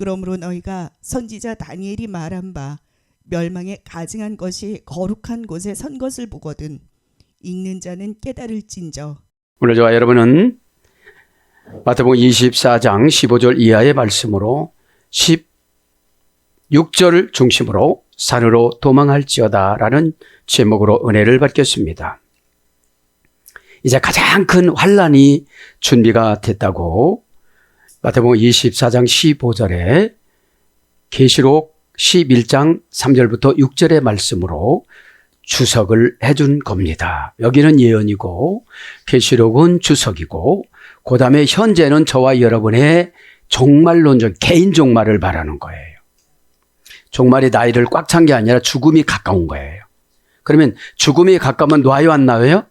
그러므로 너희가 선지자 다니엘이 말한 바 멸망에 가증한 것이 거룩한 곳에 선 것을 보거든 읽는 자는 깨달을진저. 오늘 저와 여러분은 마태복음 24장 15절 이하의 말씀으로 16절을 중심으로 산으로 도망할지어다 라는 제목으로 은혜를 받겠습니다. 이제 가장 큰 환난이 준비가 됐다고 마태복음 24장 15절에 계시록 11장 3절부터 6절의 말씀으로 주석을 해준 겁니다. 여기는 예언이고 계시록은 주석이고 그 다음에 현재는 저와 여러분의 종말론적 개인 종말을 말하는 거예요. 종말이 나이를 꽉 찬 게 아니라 죽음이 가까운 거예요. 그러면 죽음이 가까우면 놔요 안 놔요?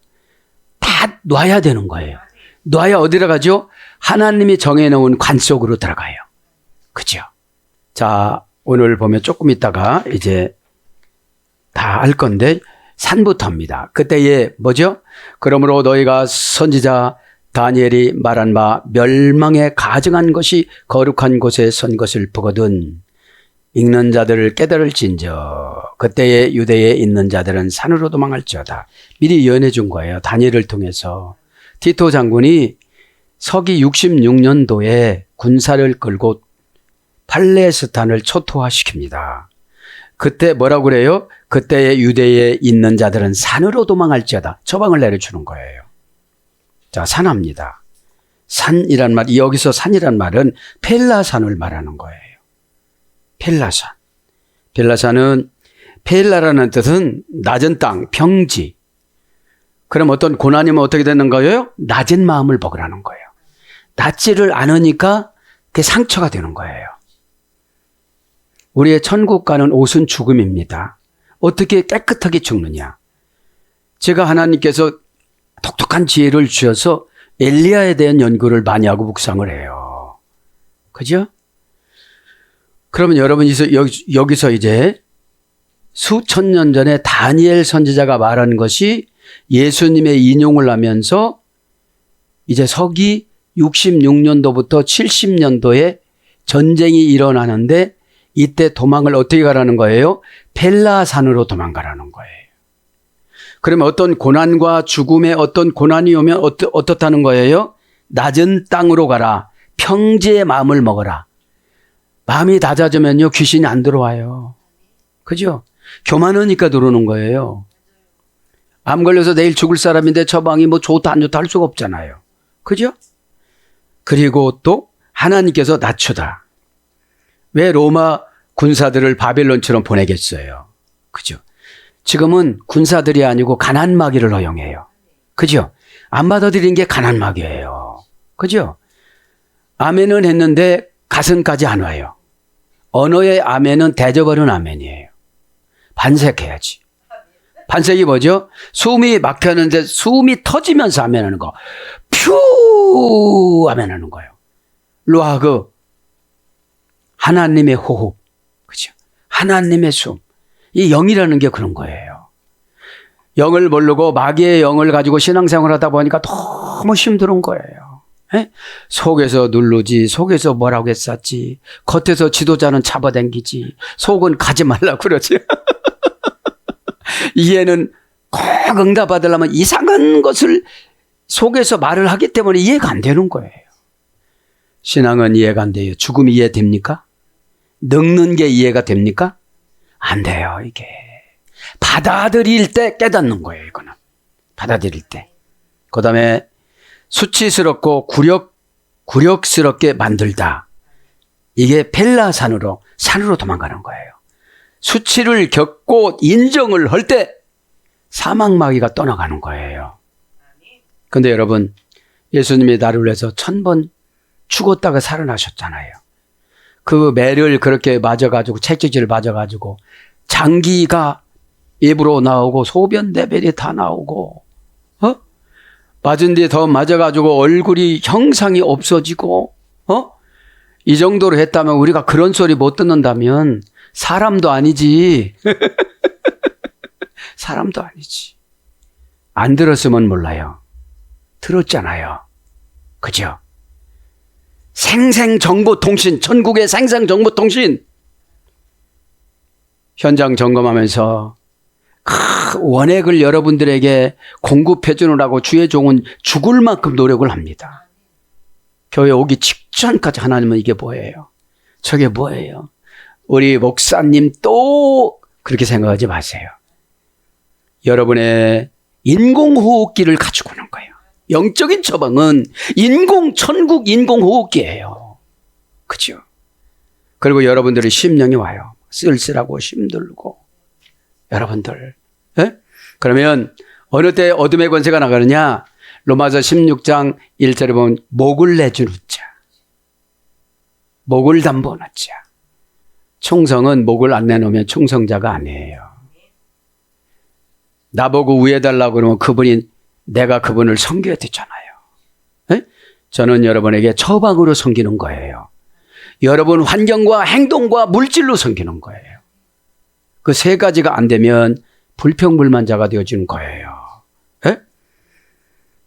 다 놔야 되는 거예요. 놔야 어디로 가죠? 하나님이 정해놓은 관 속으로 들어가요. 그죠? 자, 오늘 보면 조금 있다가 이제 다 할 건데 산부터입니다. 그때에 뭐죠? 그러므로 너희가 선지자 다니엘이 말한 바 멸망에 가증한 것이 거룩한 곳에 선 것을 보거든 읽는 자들을 깨달을진저 그때에 유대에 있는 자들은 산으로 도망할지어다. 미리 예언해 준 거예요. 다니엘을 통해서. 티토 장군이 서기 66년도에 군사를 끌고 팔레스타인을 초토화시킵니다. 그때 뭐라고 그래요? 그때의 유대에 있는 자들은 산으로 도망할지어다. 처방을 내려주는 거예요. 자, 산합니다. 산이란 말, 여기서 산이란 말은 펠라산을 말하는 거예요. 펠라산. 펠라산은 펠라라는 뜻은 낮은 땅, 평지. 그럼 어떤 고난이면 어떻게 되는 거예요? 낮은 마음을 먹으라는 거예요. 낮지를 않으니까 그게 상처가 되는 거예요. 우리의 천국 가는 옷은 죽음입니다. 어떻게 깨끗하게 죽느냐? 제가 하나님께서 독특한 지혜를 주셔서 엘리야에 대한 연구를 많이 하고 묵상을 해요. 그죠? 그러면 여러분이 여기서 이제 수천 년 전에 다니엘 선지자가 말한 것이 예수님의 인용을 하면서 이제 서기 66년도부터 70년도에 전쟁이 일어나는데 이때 도망을 어떻게 가라는 거예요? 펠라산으로 도망가라는 거예요. 그러면 어떤 고난과 죽음의 어떤 고난이 오면 어떻다는 거예요? 낮은 땅으로 가라. 평지의 마음을 먹어라. 마음이 낮아지면요 귀신이 안 들어와요. 그죠? 교만하니까 들어오는 거예요. 암 걸려서 내일 죽을 사람인데 처방이 뭐 좋다 안 좋다 할 수가 없잖아요. 그죠? 그리고 또 하나님께서 낮추다. 왜 로마 군사들을 바벨론처럼 보내겠어요? 그죠? 지금은 군사들이 아니고 가난마귀를 허용해요. 그죠? 안 받아들인 게 가난마귀예요. 그죠? 아멘은 했는데 가슴까지 안 와요. 언어의 아멘은 대접하는 아멘이에요. 반색해야지. 반색이 뭐죠? 숨이 막혔는데 숨이 터지면서 아멘하는 거. 퓨 아멘하는 거예요. 루아그 하나님의 호흡. 그죠? 하나님의 숨. 이 영이라는 게 그런 거예요. 영을 모르고 마귀의 영을 가지고 신앙생활 하다 보니까 너무 힘든 거예요. 에? 속에서 누르지, 속에서 뭐라고 했었지, 겉에서 지도자는 잡아당기지, 속은 가지 말라고 그러지. 이해는 꼭 응답받으려면 이상한 것을 속에서 말을 하기 때문에 이해가 안 되는 거예요. 신앙은 이해가 안 돼요. 죽음이 이해됩니까? 늙는 게 이해가 됩니까? 안 돼요, 이게. 받아들일 때 깨닫는 거예요, 이거는. 받아들일 때. 그 다음에 수치스럽고 굴욕스럽게 만들다. 이게 펠라산으로, 산으로 도망가는 거예요. 수치를 겪고 인정을 할 때 사망마귀가 떠나가는 거예요. 그런데 여러분, 예수님이 나를 위해서 1000번 죽었다가 살아나셨잖아요. 그 매를 그렇게 맞아가지고 채찍질 맞아가지고 장기가 입으로 나오고 소변 대변이 다 나오고 맞은 뒤에 더 맞아가지고 얼굴이 형상이 없어지고 이 정도로 했다면 우리가 그런 소리 못 듣는다면 사람도 아니지. 사람도 아니지. 안 들었으면 몰라요. 들었잖아요. 그죠? 생생정보통신, 전국의 생생정보통신 현장 점검하면서 원액을 여러분들에게 공급해 주느라고 주의 종은 죽을 만큼 노력을 합니다. 교회 오기 직전까지 하나님은 이게 뭐예요? 저게 뭐예요? 우리 목사님 또 그렇게 생각하지 마세요. 여러분의 인공호흡기를 가지고 오는 거예요. 영적인 처방은 천국 인공호흡기예요. 그죠? 그리고 여러분들의 심령이 와요. 쓸쓸하고 힘들고. 여러분들. 예? 그러면 어느 때 어둠의 권세가 나가느냐? 로마서 16장 1절에 보면 목을 내주는 자. 목을 담보하는 자. 충성은 목을 안 내놓으면 충성자가 아니에요. 나보고 위해달라고 그러면 내가 그분을 섬겨야 되잖아요. 네? 저는 여러분에게 처방으로 섬기는 거예요. 여러분 환경과 행동과 물질로 섬기는 거예요. 그 세 가지가 안 되면 불평불만자가 되어지는 거예요. 네?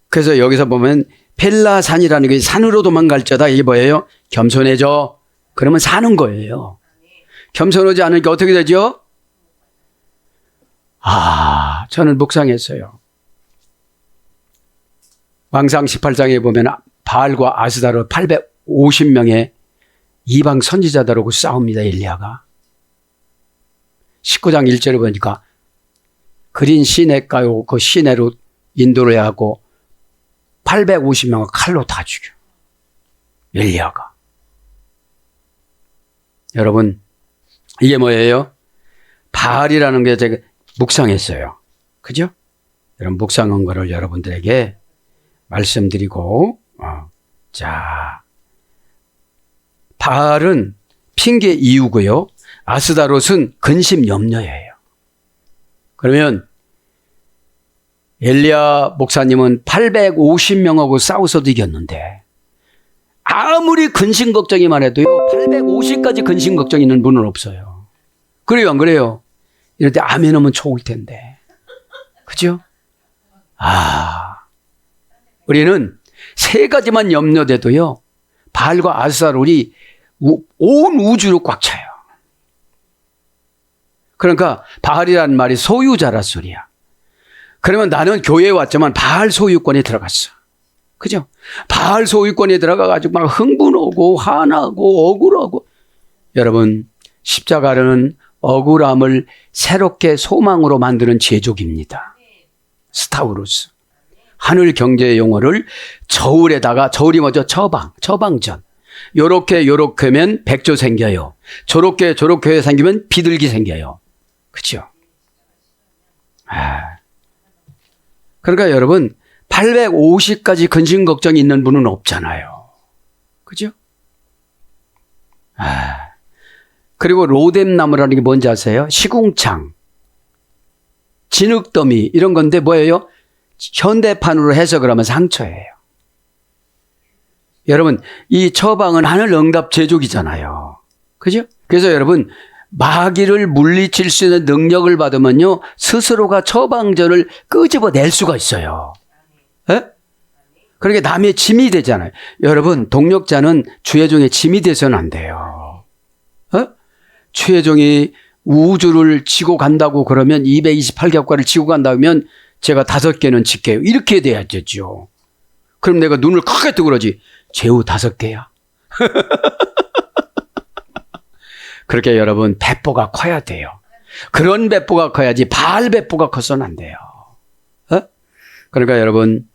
그래서 여기서 보면 펠라산이라는 게 산으로 도망갈자다. 이게 뭐예요? 겸손해져. 그러면 사는 거예요. 겸손하지 않으니까 어떻게 되죠? 저는 묵상했어요. 왕상 18장에 보면 바알과 아스다로 850명의 이방 선지자들하고 싸웁니다. 엘리야가. 19장 1절에 보니까 그린 시내가요. 그 시내로 인도를 해하고 850명을 칼로 다 죽여. 엘리야가. 여러분 이게 뭐예요? 바알이라는 게 제가 묵상했어요. 그죠? 여러분 묵상한 거를 여러분들에게 말씀드리고 자, 바알은 핑계 이유고요. 아스다롯은 근심 염려예요. 그러면 엘리야 목사님은 850명하고 싸워서도 이겼는데 아무리 근심 걱정이 많아도요 850까지 근심 걱정 있는 분은 없어요. 그래요 안 그래요? 이럴 때 아멘 하면 좋을 텐데. 그죠? 우리는 세 가지만 염려돼도요 바알과 아스다롯이 온 우주로 꽉 차요. 그러니까 바알이라는 말이 소유자란 소리야. 그러면 나는 교회에 왔지만 바알 소유권에 들어갔어. 그죠? 바알 소유권에 들어가가지고 막 흥분하고 화나고 억울하고. 여러분 십자가는 억울함을 새롭게 소망으로 만드는 제조기입니다. 스타우루스. 하늘 경제의 용어를 저울이 뭐죠? 처방전. 요렇게면 백조 생겨요. 저렇게 생기면 비둘기 생겨요. 그죠? 그러니까 여러분 850까지 근심 걱정이 있는 분은 없잖아요. 그죠? 그리고 로뎀나무라는 게 뭔지 아세요? 시궁창, 진흙더미 이런 건데 뭐예요? 현대판으로 해석을 하면 상처예요. 여러분 이 처방은 하늘 응답 제조기잖아요. 그죠? 그래서 여러분 마귀를 물리칠 수 있는 능력을 받으면요 스스로가 처방전을 끄집어낼 수가 있어요. 에? 그러니까 남의 짐이 되잖아요. 여러분 동력자는 주의 종의 짐이 돼서는 안 돼요. 주의 종이 우주를 지고 간다고 그러면 228겹과를 지고 간다면 제가 5개는 지게요. 이렇게 돼야 되죠. 그럼 내가 눈을 크게 뜨고 그러지. 제우 5개야. 그렇게 여러분 배포가 커야 돼요. 그런 배포가 커야지 바알 배포가 커서는 안 돼요. 그러니까 여러분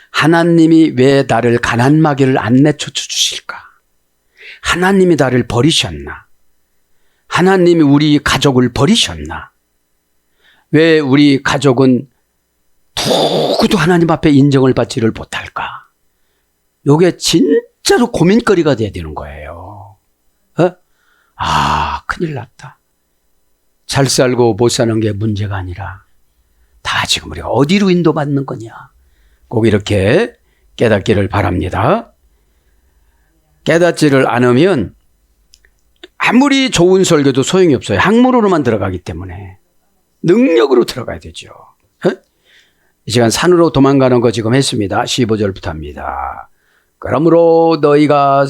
하나님이 왜 나를 가난마귀를 안 내쫓아 주실까? 하나님이 나를 버리셨나? 하나님이 우리 가족을 버리셨나? 왜 우리 가족은 누구도 하나님 앞에 인정을 받지를 못할까? 이게 진짜로 고민거리가 돼야 되는 거예요. 큰일 났다. 잘 살고 못 사는 게 문제가 아니라 다 지금 우리가 어디로 인도받는 거냐. 꼭 이렇게 깨닫기를 바랍니다. 깨닫지를 않으면 아무리 좋은 설교도 소용이 없어요. 학문으로만 들어가기 때문에. 능력으로 들어가야 되죠. 이 시간 산으로 도망가는 거 지금 했습니다. 15절부터 합니다. 그러므로 너희가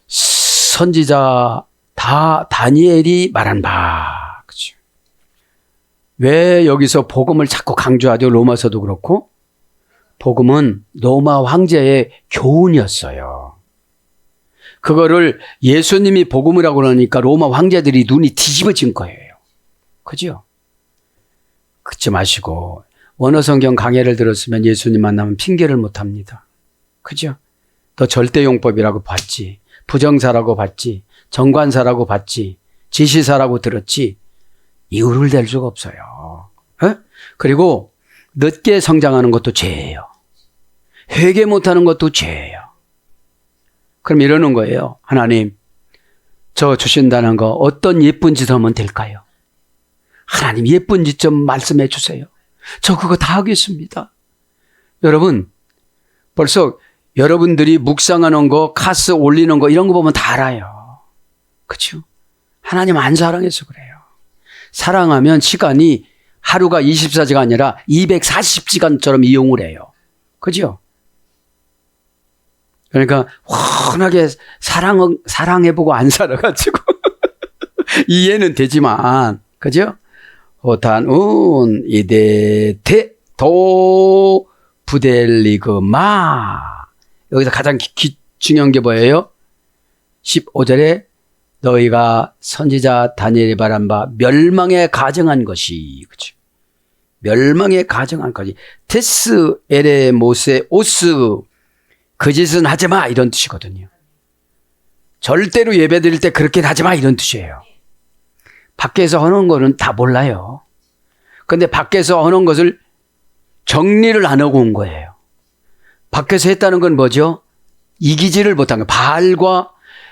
선지자 다니엘이 말한 바. 그렇죠? 왜 여기서 복음을 자꾸 강조하죠? 로마서도 그렇고. 복음은 로마 황제의 교훈이었어요. 그거를 예수님이 복음이라고 그러니까 로마 황제들이 눈이 뒤집어진 거예요. 그죠? 그치 마시고 원어 성경 강해를 들었으면 예수님 만나면 핑계를 못 합니다. 그죠? 너 절대용법이라고 봤지. 부정사라고 봤지. 정관사라고 봤지. 지시사라고 들었지. 이유를 댈 수가 없어요. 에? 그리고 늦게 성장하는 것도 죄예요. 회개 못하는 것도 죄예요. 그럼 이러는 거예요. 하나님, 저 주신다는 거 어떤 예쁜 짓 하면 될까요? 하나님 예쁜 짓 좀 말씀해 주세요. 저 그거 다 하겠습니다. 여러분, 벌써 여러분들이 묵상하는 거, 카스 올리는 거 이런 거 보면 다 알아요. 그렇죠? 하나님 안 사랑해서 그래요. 사랑하면 시간이 하루가 24시간 아니라 240시간처럼 이용을 해요. 그죠? 그러니까 훤하게 사랑해보고 안 살아가지고 이해는 되지만, 그죠? 호탄운 이데테 도 부델리그마. 여기서 가장 중요한 게 뭐예요? 15절에 너희가 선지자 다니엘이 말한 바 멸망에 가정한 것이, 그렇죠? 멸망에 가정한 것이 테스 에레 모세 오스, 그 짓은 하지 마 이런 뜻이거든요. 절대로 예배드릴 때 그렇게 하지 마 이런 뜻이에요. 밖에서 하는 거는 다 몰라요. 근데 밖에서 하는 것을 정리를 안 하고 온 거예요. 밖에서 했다는 건 뭐죠? 이기지를 못한 거예요.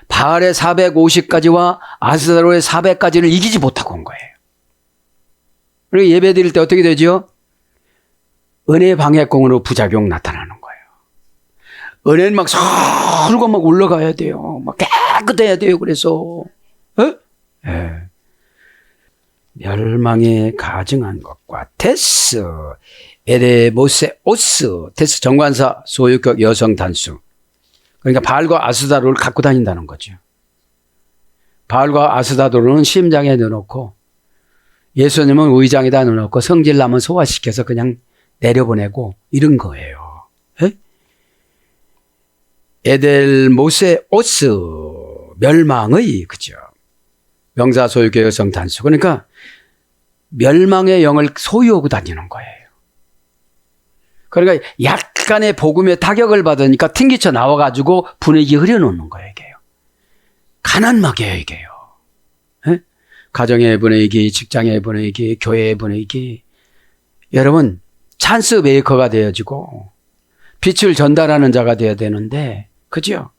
바알의 450까지와 아스타롯의 400까지를 이기지 못하고 온 거예요. 그리고 예배 드릴 때 어떻게 되죠? 은혜 방해공으로 부작용 나타나는 거예요. 은혜는 막 서르고 막 올라가야 돼요. 막 깨끗해야 돼요. 그래서 예. 멸망에 가증한 것과 테스 에레모세 오스, 테스 정관사 소유격 여성 단수. 그러니까 바알과 아스다로를 갖고 다닌다는 거죠. 바알과 아스다로는 심장에 넣어놓고 예수님은 의장에다 넣어놓고 성질나면 소화시켜서 그냥 내려보내고 이런 거예요. 에? 에델모세 오스, 멸망의, 그죠? 명사 소유격 여성 단수. 그러니까 멸망의 영을 소유하고 다니는 거예요. 그러니까 약간의 복음의 타격을 받으니까 튕기쳐 나와가지고 분위기 흐려놓는 거예요, 이게요. 가난하게요, 이게요. 에? 가정의 분위기, 직장의 분위기, 교회의 분위기. 여러분, 찬스 메이커가 되어지고 빛을 전달하는 자가 되어야 되는데, 그죠?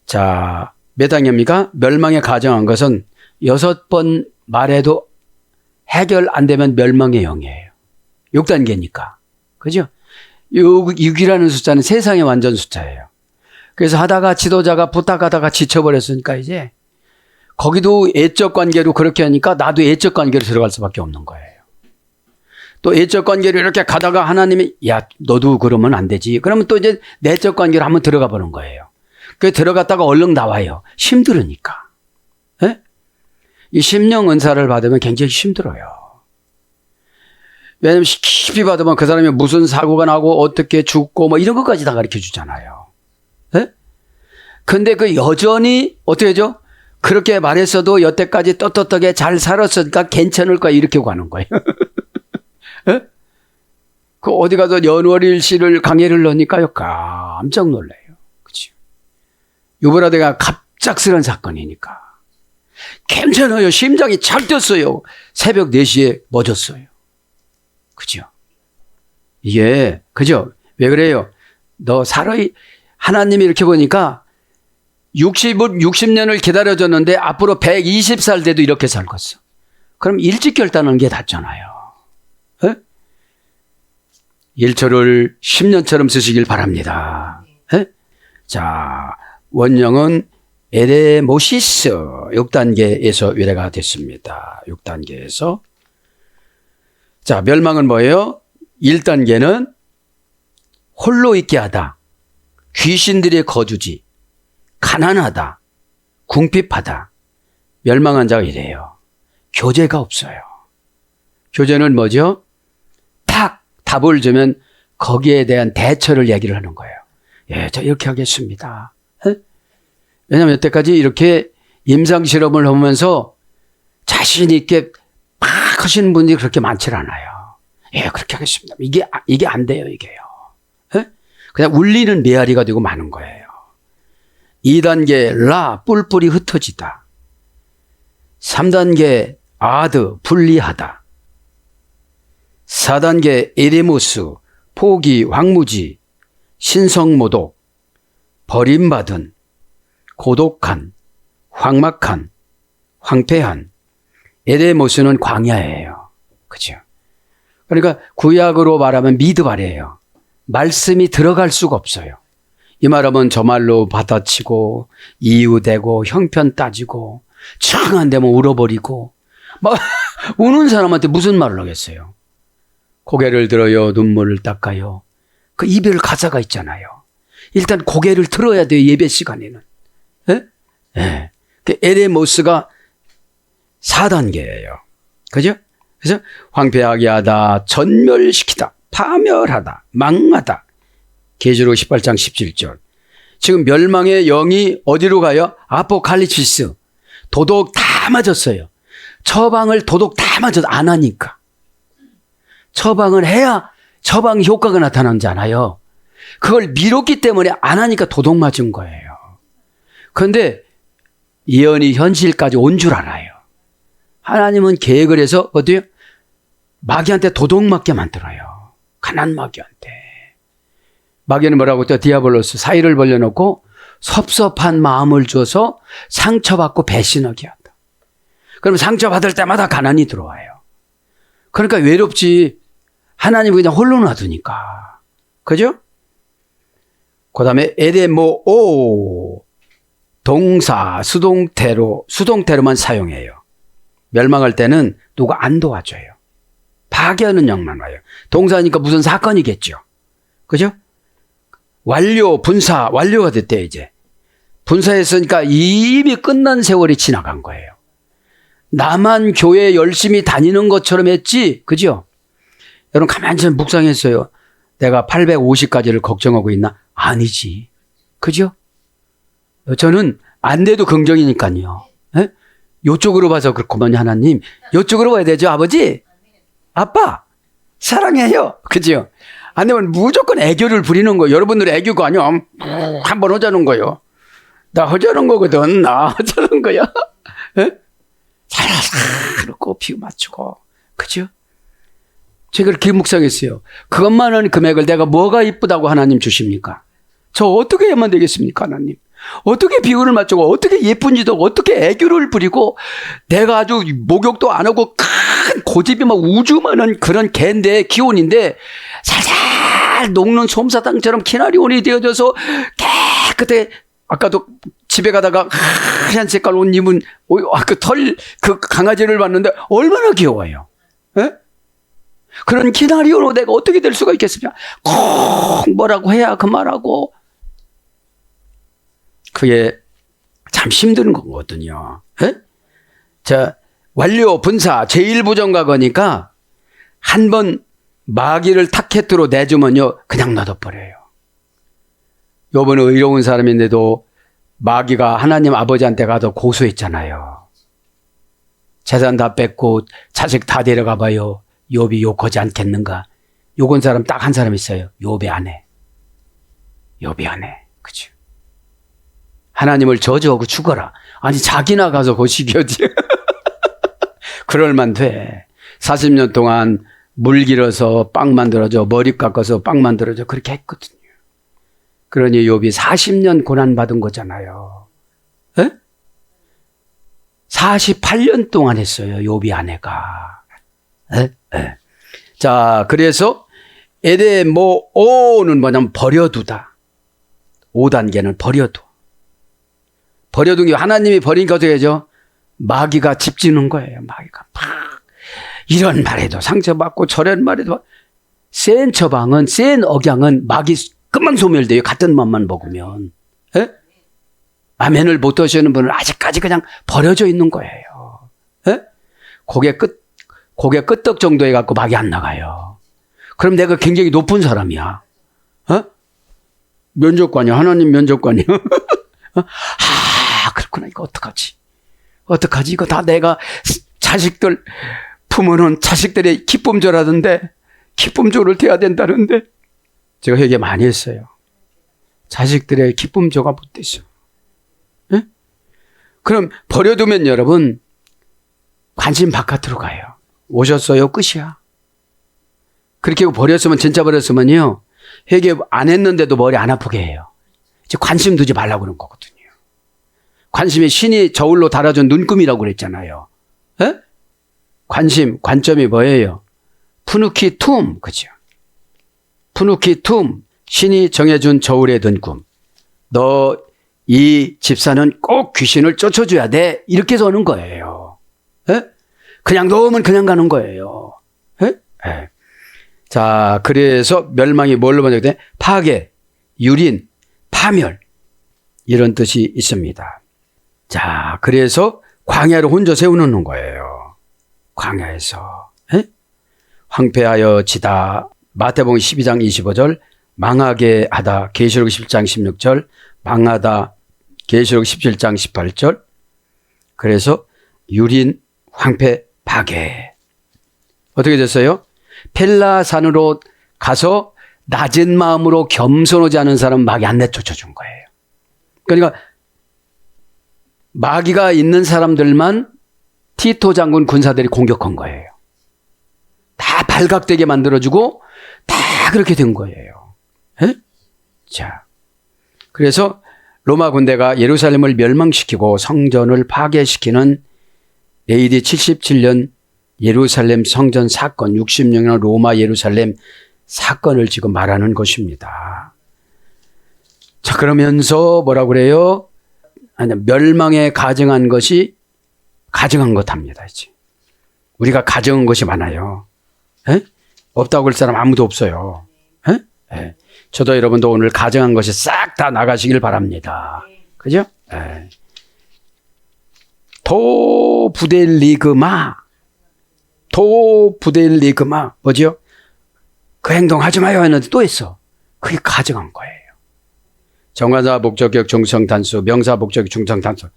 자, 몇 단계입니까? 멸망에 가정한 것은 6번 말해도 해결 안 되면 멸망의 영이에요. 6단계니까. 그죠? 6이라는 숫자는 세상의 완전 숫자예요. 그래서 하다가 지도자가 부탁하다가 지쳐버렸으니까 이제 거기도 애적 관계로 그렇게 하니까 나도 애적 관계로 들어갈 수밖에 없는 거예요. 또 애적 관계로 이렇게 가다가 하나님이 야, 너도 그러면 안 되지. 그러면 또 이제 내적 관계로 한번 들어가 보는 거예요. 그 들어갔다가 얼른 나와요. 힘들으니까. 에? 이 심령 은사를 받으면 굉장히 힘들어요. 왜냐면 깊이 받으면 그 사람이 무슨 사고가 나고 어떻게 죽고 뭐 이런 것까지 다 가르쳐 주잖아요. 예? 근데 그 여전히 어떻게 하죠? 그렇게 말했어도 여태까지 떳떳하게 잘 살았으니까 괜찮을 거야 이렇게 가는 거예요. 예? 그 어디 가서 연월일 씨를 강의를 넣으니까요 깜짝 놀래요. 그렇죠? 유브라데가 갑작스런 사건이니까 괜찮아요. 심장이 잘 뛰었어요. 새벽 4시에 멎었어요. 그죠? 이게, 그죠? 왜 그래요? 너 살아이, 하나님이 이렇게 보니까 60년을 기다려줬는데 앞으로 120살 돼도 이렇게 살겠어. 그럼 일찍 결단하는 게 낫잖아요. 에? 1초를 10년처럼 쓰시길 바랍니다. 에? 자, 원령은 에레모시스 6단계에서 위례가 됐습니다. 6단계에서. 자, 멸망은 뭐예요? 1단계는 홀로 있게 하다. 귀신들의 거주지, 가난하다, 궁핍하다, 멸망한 자가 이래요. 교제가 없어요. 교제는 뭐죠? 탁 답을 주면 거기에 대한 대처를 얘기를 하는 거예요. 예, 저 이렇게 하겠습니다. 예? 왜냐하면 여태까지 이렇게 임상실험을 하면서 자신 있게 막 하시는 분들이 그렇게 많지 않아요. 예, 그렇게 하겠습니다. 이게 안 돼요, 이게요. 예? 그냥 울리는 메아리가 되고 마는 거예요. 2단계 라, 뿔뿔이 흩어지다. 3단계 아드, 분리하다. 4단계 에레모스, 포기, 황무지, 신성모독, 버림받은, 고독한, 황막한, 황폐한. 에레모스는 광야예요. 그죠? 그러니까 구약으로 말하면 미드발이에요. 말씀이 들어갈 수가 없어요. 이 말하면 저 말로 받아치고 이유되고 형편 따지고 정 안 되면 울어버리고 막 우는 사람한테 무슨 말을 하겠어요. 고개를 들어요. 눈물을 닦아요. 그 이별 가사가 있잖아요. 일단 고개를 들어야 돼요. 예배 시간에는. 예? 예. 그 에레모스가 4단계예요. 그죠? 그래서 황폐하게 하다, 전멸시키다, 파멸하다, 망하다. 계시록 18장 17절. 지금 멸망의 영이 어디로 가요? 아포칼립시스. 도둑 다 맞았어요. 처방을 도둑 다 맞아도 안 하니까. 처방을 해야 처방 효과가 나타나잖아요. 그걸 미뤘기 때문에 안 하니까 도둑 맞은 거예요. 그런데 예언이 현실까지 온 줄 알아요. 하나님은 계획을 해서 어때요? 마귀한테 도둑 맞게 만들어요. 가난 마귀한테. 마귀는 뭐라고 했죠? 디아블로스 사이를 벌려놓고 섭섭한 마음을 줘서 상처받고 배신하게 한다. 그럼 상처받을 때마다 가난이 들어와요. 그러니까 외롭지. 하나님은 그냥 홀로 놔두니까. 그죠? 그 다음에 에레모오 동사 수동태로만 사용해요. 멸망할 때는 누가 안 도와줘요. 파괴하는 영만 와요. 동사니까 무슨 사건이겠죠. 그죠? 완료, 분사, 완료가 됐대요, 이제. 분사했으니까 이미 끝난 세월이 지나간 거예요. 나만 교회 열심히 다니는 것처럼 했지, 그죠? 여러분, 가만히 좀 묵상했어요. 내가 850가지를 걱정하고 있나? 아니지. 그죠? 저는 안 돼도 긍정이니까요. 예? 요쪽으로 봐서 그렇구먼요, 하나님. 요쪽으로 봐야 되죠, 아버지? 아빠, 사랑해요. 그죠? 안 되면 무조건 애교를 부리는 거예요. 여러분들 애교가 아니야. 한번 하자는 거예요. 나 하자는 거거든. 나 하자는 거야. 살살 꽃 맞추고. 그죠? 제가 그렇게 묵상했어요. 그것만 하는 금액을 내가 뭐가 이쁘다고 하나님 주십니까? 저 어떻게 해야만 되겠습니까, 하나님? 어떻게 비율을 맞추고 어떻게 예쁜지도 하고 어떻게 애교를 부리고 내가 아주 목욕도 안 하고 큰 고집이 막 우주만한 그런 개인데 기온인데 살살 녹는 솜사탕처럼 키나리온이 되어져서 깨끗해. 아까도 집에 가다가 하얀 색깔 옷 입은 그 강아지를 봤는데 얼마나 귀여워요. 에? 그런 키나리온으로 내가 어떻게 될 수가 있겠습니까? 꼭 뭐라고 해야 그 말하고. 그게 참 힘든 거거든요. 에? 자, 완료, 분사, 제1부정각어니까 한 번 마귀를 타켓으로 내주면요, 그냥 놔둬버려요. 요번에 의로운 사람인데도 마귀가 하나님 아버지한테 가서 고소했잖아요. 재산 다 뺏고 자식 다 데려가 봐요. 욥이 욕하지 않겠는가? 욕한 사람 딱 한 사람 있어요. 욥의 아내. 욥의 아내. 그죠? 하나님을 저주하고 죽어라. 아니 자기나 가서 거시기하지. 그럴만 돼. 40년 동안 물 길어서 빵 만들어줘. 머리 깎아서 빵 만들어줘. 그렇게 했거든요. 그러니 욥이 40년 고난받은 거잖아요. 에? 48년 동안 했어요. 욥이 아내가. 에? 에. 자, 그래서 에레모오는 뭐냐면 버려두다. 5단계는 버려두. 버려둔 게 하나님이 버리니까 어떻게 하죠? 마귀가 집지는 거예요. 마귀가 막 이런 말에도 상처받고 저런 말에도 센 처방은 센 억양은 마귀 금방 소멸돼요. 같은 맘만 먹으면. 예? 아멘을 못 하시는 분은 아직까지 그냥 버려져 있는 거예요. 예? 고개 끄떡 정도에 갖고 막이 안 나가요. 그럼 내가 굉장히 높은 사람이야. 어? 면접관이야. 하나님 면접관이야. 그렇구나. 이거 어떡하지? 이거 다 내가 자식들 부모는 자식들의 기쁨조라던데 기쁨조를 돼야 된다는데 제가 회개 많이 했어요. 자식들의 기쁨조가 못 되죠. 예? 그럼 버려두면 여러분 관심 바깥으로 가요. 오셨어요? 끝이야. 그렇게 버렸으면 진짜 버렸으면요. 회개 안 했는데도 머리 안 아프게 해요. 이제 관심 두지 말라고 그런 거거든요. 관심이 신이 저울로 달아준 눈금이라고 그랬잖아요. 에? 관점이 뭐예요? 푸누키 툼, 그죠? 푸누키 툼, 신이 정해준 저울의 눈금. 너 이 집사는 꼭 귀신을 쫓아줘야 돼. 이렇게 서는 거예요. 에? 그냥 놓으면 그냥 가는 거예요. 에? 에. 자, 그래서 멸망이 뭘로 번역이 돼? 파괴, 유린, 파멸 이런 뜻이 있습니다. 자, 그래서 광야를 혼자 세워놓는 거예요. 광야에서. 에? 황폐하여 지다. 마태복음 12장 25절 망하게 하다. 계시록 11장 16절 망하다. 계시록 17장 18절. 그래서 유린, 황폐, 파괴. 어떻게 됐어요? 펠라산으로 가서 낮은 마음으로 겸손하지 않은 사람 마귀 안 내쫓아준 거예요. 그러니까 마귀가 있는 사람들만 티토 장군 군사들이 공격한 거예요. 다 발각되게 만들어주고 다 그렇게 된 거예요. 에? 자, 그래서 로마 군대가 예루살렘을 멸망시키고 성전을 파괴시키는 AD 77년 예루살렘 성전 사건, 60년이나 로마 예루살렘 사건을 지금 말하는 것입니다. 자, 그러면서 뭐라고 그래요? 멸망에 가증한 것이 가증한 것 합니다. 이제. 우리가 가증한 것이 많아요. 에? 없다고 할 사람 아무도 없어요. 에? 에. 저도 여러분도 오늘 가증한 것이 싹 다 나가시길 바랍니다. 그죠? 에. 도부델리그마 뭐죠? 그 행동 하지 마요 했는데 또 했어. 그게 가증한 거예요. 정관사 목적격 중성 단수, 명사 목적격 중성 단수.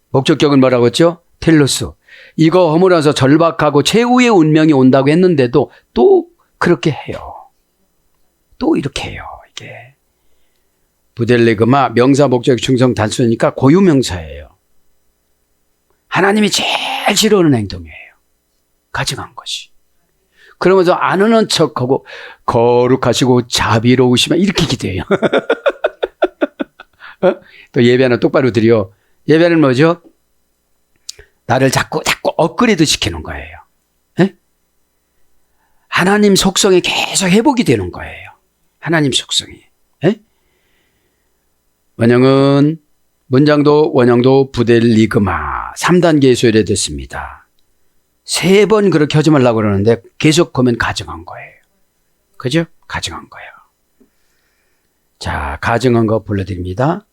목적격은 뭐라고 했죠? 텔루스. 이거 허물어서 절박하고 최후의 운명이 온다고 했는데도 또 그렇게 해요. 또 이렇게 해요. 이게 부델리그마 명사 목적격 중성 단수니까 고유명사예요. 하나님이 제일 싫어하는 행동이에요. 가증한 것이. 그러면서 안 하는 척하고 거룩하시고 자비로우시면 이렇게 기도해요. 또 예배는 똑바로 드려. 예배는 뭐죠? 나를 자꾸 업그레이드 시키는 거예요. 에? 하나님 속성이 계속 회복이 되는 거예요. 하나님 속성이. 에? 원형은 문장도 원형도 부델리그마 3단계에 소개됐습니다. 3번 그렇게 하지 말라고 그러는데 계속 하면 가증한 거예요. 그죠? 가증한 거예요. 자, 가증한 거 불러드립니다.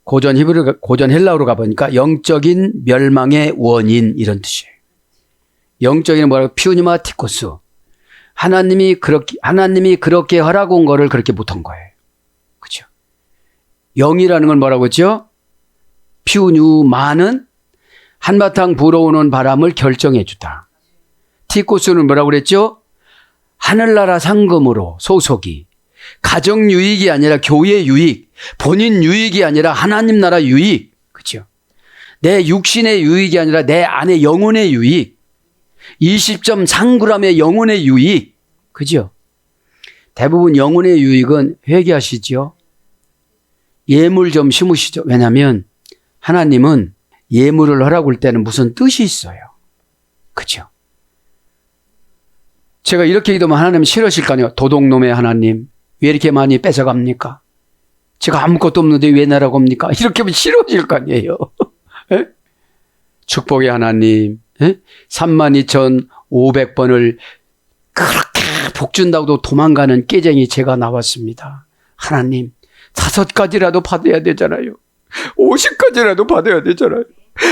고전 헬라어로 가보니까 영적인 멸망의 원인 이런 뜻이에요. 영적인 뭐라고? 피우니마티코스. 하나님이 그렇게 하라고 온 거를 그렇게 못한 거예요. 그죠? 영이라는 건 뭐라고 했죠? 피우뉴마는 한바탕 불어오는 바람을 결정해 주다. 티코스는 뭐라고 그랬죠? 하늘나라 상금으로 소속이. 가정 유익이 아니라 교회 유익. 본인 유익이 아니라 하나님 나라 유익. 그렇죠? 내 육신의 유익이 아니라 내 안의 영혼의 유익. 20.3g의 영혼의 유익. 그죠? 대부분 영혼의 유익은 회개하시죠? 예물 좀 심으시죠? 왜냐하면 하나님은 예물을 하라고 할 때는 무슨 뜻이 있어요. 그죠? 제가 이렇게 기도하면 하나님 싫으실 거 아니에요? 도둑놈의 하나님, 왜 이렇게 많이 뺏어갑니까? 제가 아무것도 없는데 왜 나라고 합니까? 이렇게 하면 싫어질 거 아니에요? 축복의 하나님, 32,500번을 그렇게 복 준다고 도망가는 깨쟁이 제가 나왔습니다. 하나님, 5가지라도 받아야 되잖아요. 50가지라도 받아야 되잖아요.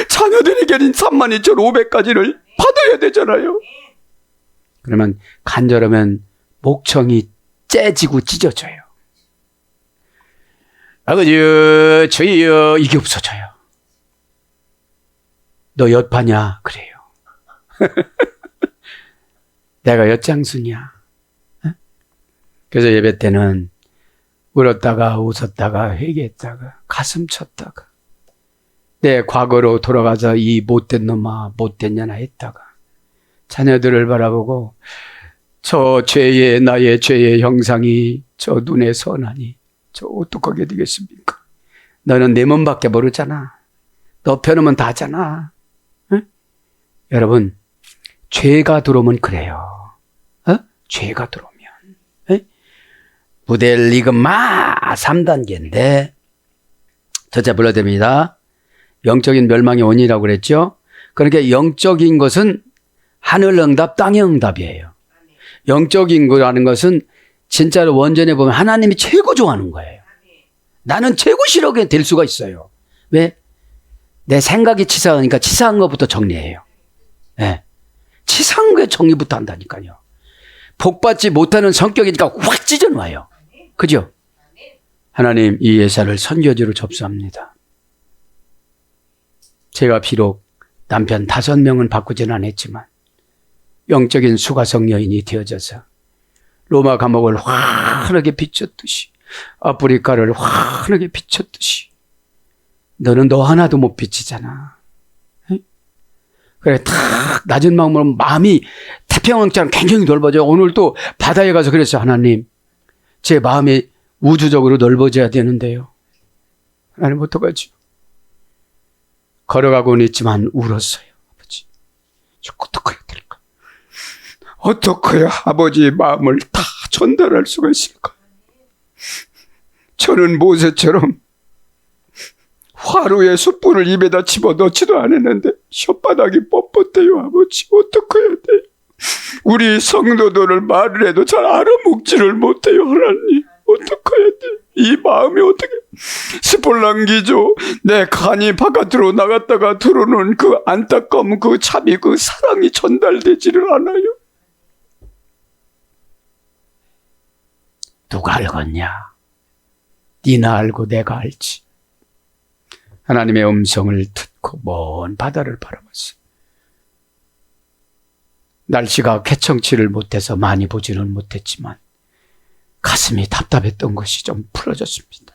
자녀들에게는 32,500가지를 받아야 되잖아요. 그러면 간절하면 목청이 째지고 찢어져요. 아버지요, 저희요, 이게 없어져요. 너 엿파냐? 그래요. 내가 엿장수냐? 그래서 예배 때는 울었다가 웃었다가 회개했다가 가슴 쳤다가 내 과거로 돌아가서 이 못된 놈아 못된 년아 했다가 자녀들을 바라보고 저 죄의 나의 죄의 형상이 저 눈에 선하니 저 어떡하게 되겠습니까? 너는 내 몸밖에 모르잖아. 너 펴놓으면 다잖아. 응? 여러분, 죄가 들어오면 그래요. 죄가 들어오면. 부델리그마 3단계인데 저자 불러댑니다. 영적인 멸망의 원인이라고 그랬죠. 그러니까 영적인 것은 하늘 응답, 땅의 응답이에요. 영적인 거라는 것은 진짜로 원전에 보면 하나님이 최고 좋아하는 거예요. 나는 최고 싫어하게 될 수가 있어요. 왜? 내 생각이 치사하니까 치사한 것부터 정리해요. 네. 치사한 거에 정리부터 한다니까요. 복받지 못하는 성격이니까 확 찢어놔요. 그죠? 하나님, 이 예사를 선교지로 접수합니다. 제가 비록 남편 5명은 바꾸지는 않았지만 영적인 수가성 여인이 되어져서 로마 감옥을 환하게 비췄듯이 아프리카를 환하게 비췄듯이 너는 너 하나도 못 비치잖아. 그래, 탁 낮은 마음으로 마음이 태평양처럼 굉장히 넓어져요. 오늘 또 바다에 가서 그랬어요. 하나님, 제 마음이 우주적으로 넓어져야 되는데요. 하나님, 어떡하지? 걸어가고는 있지만 울었어요. 아버지, 저 어떡해야 될까? 어떡해야 아버지의 마음을 다 전달할 수가 있을까? 저는 모세처럼 화로에 숯불을 입에다 집어넣지도 않았는데 혓바닥이 뻣뻣해요. 아버지, 어떡해야 돼요? 우리 성도들을 말을 해도 잘 알아먹지를 못해요. 하나님, 어떡해야 돼요? 이 마음이 어떻게 스폴랑기죠. 내 간이 바깥으로 나갔다가 들어오는 그 안타까움, 그 참이, 그 사랑이 전달되지를 않아요. 누가 알겠냐? 네나 알고 내가 알지. 하나님의 음성을 듣고 먼 바다를 바라봤어요. 날씨가 개청치를 못해서 많이 보지는 못했지만 가슴이 답답했던 것이 좀 풀어졌습니다.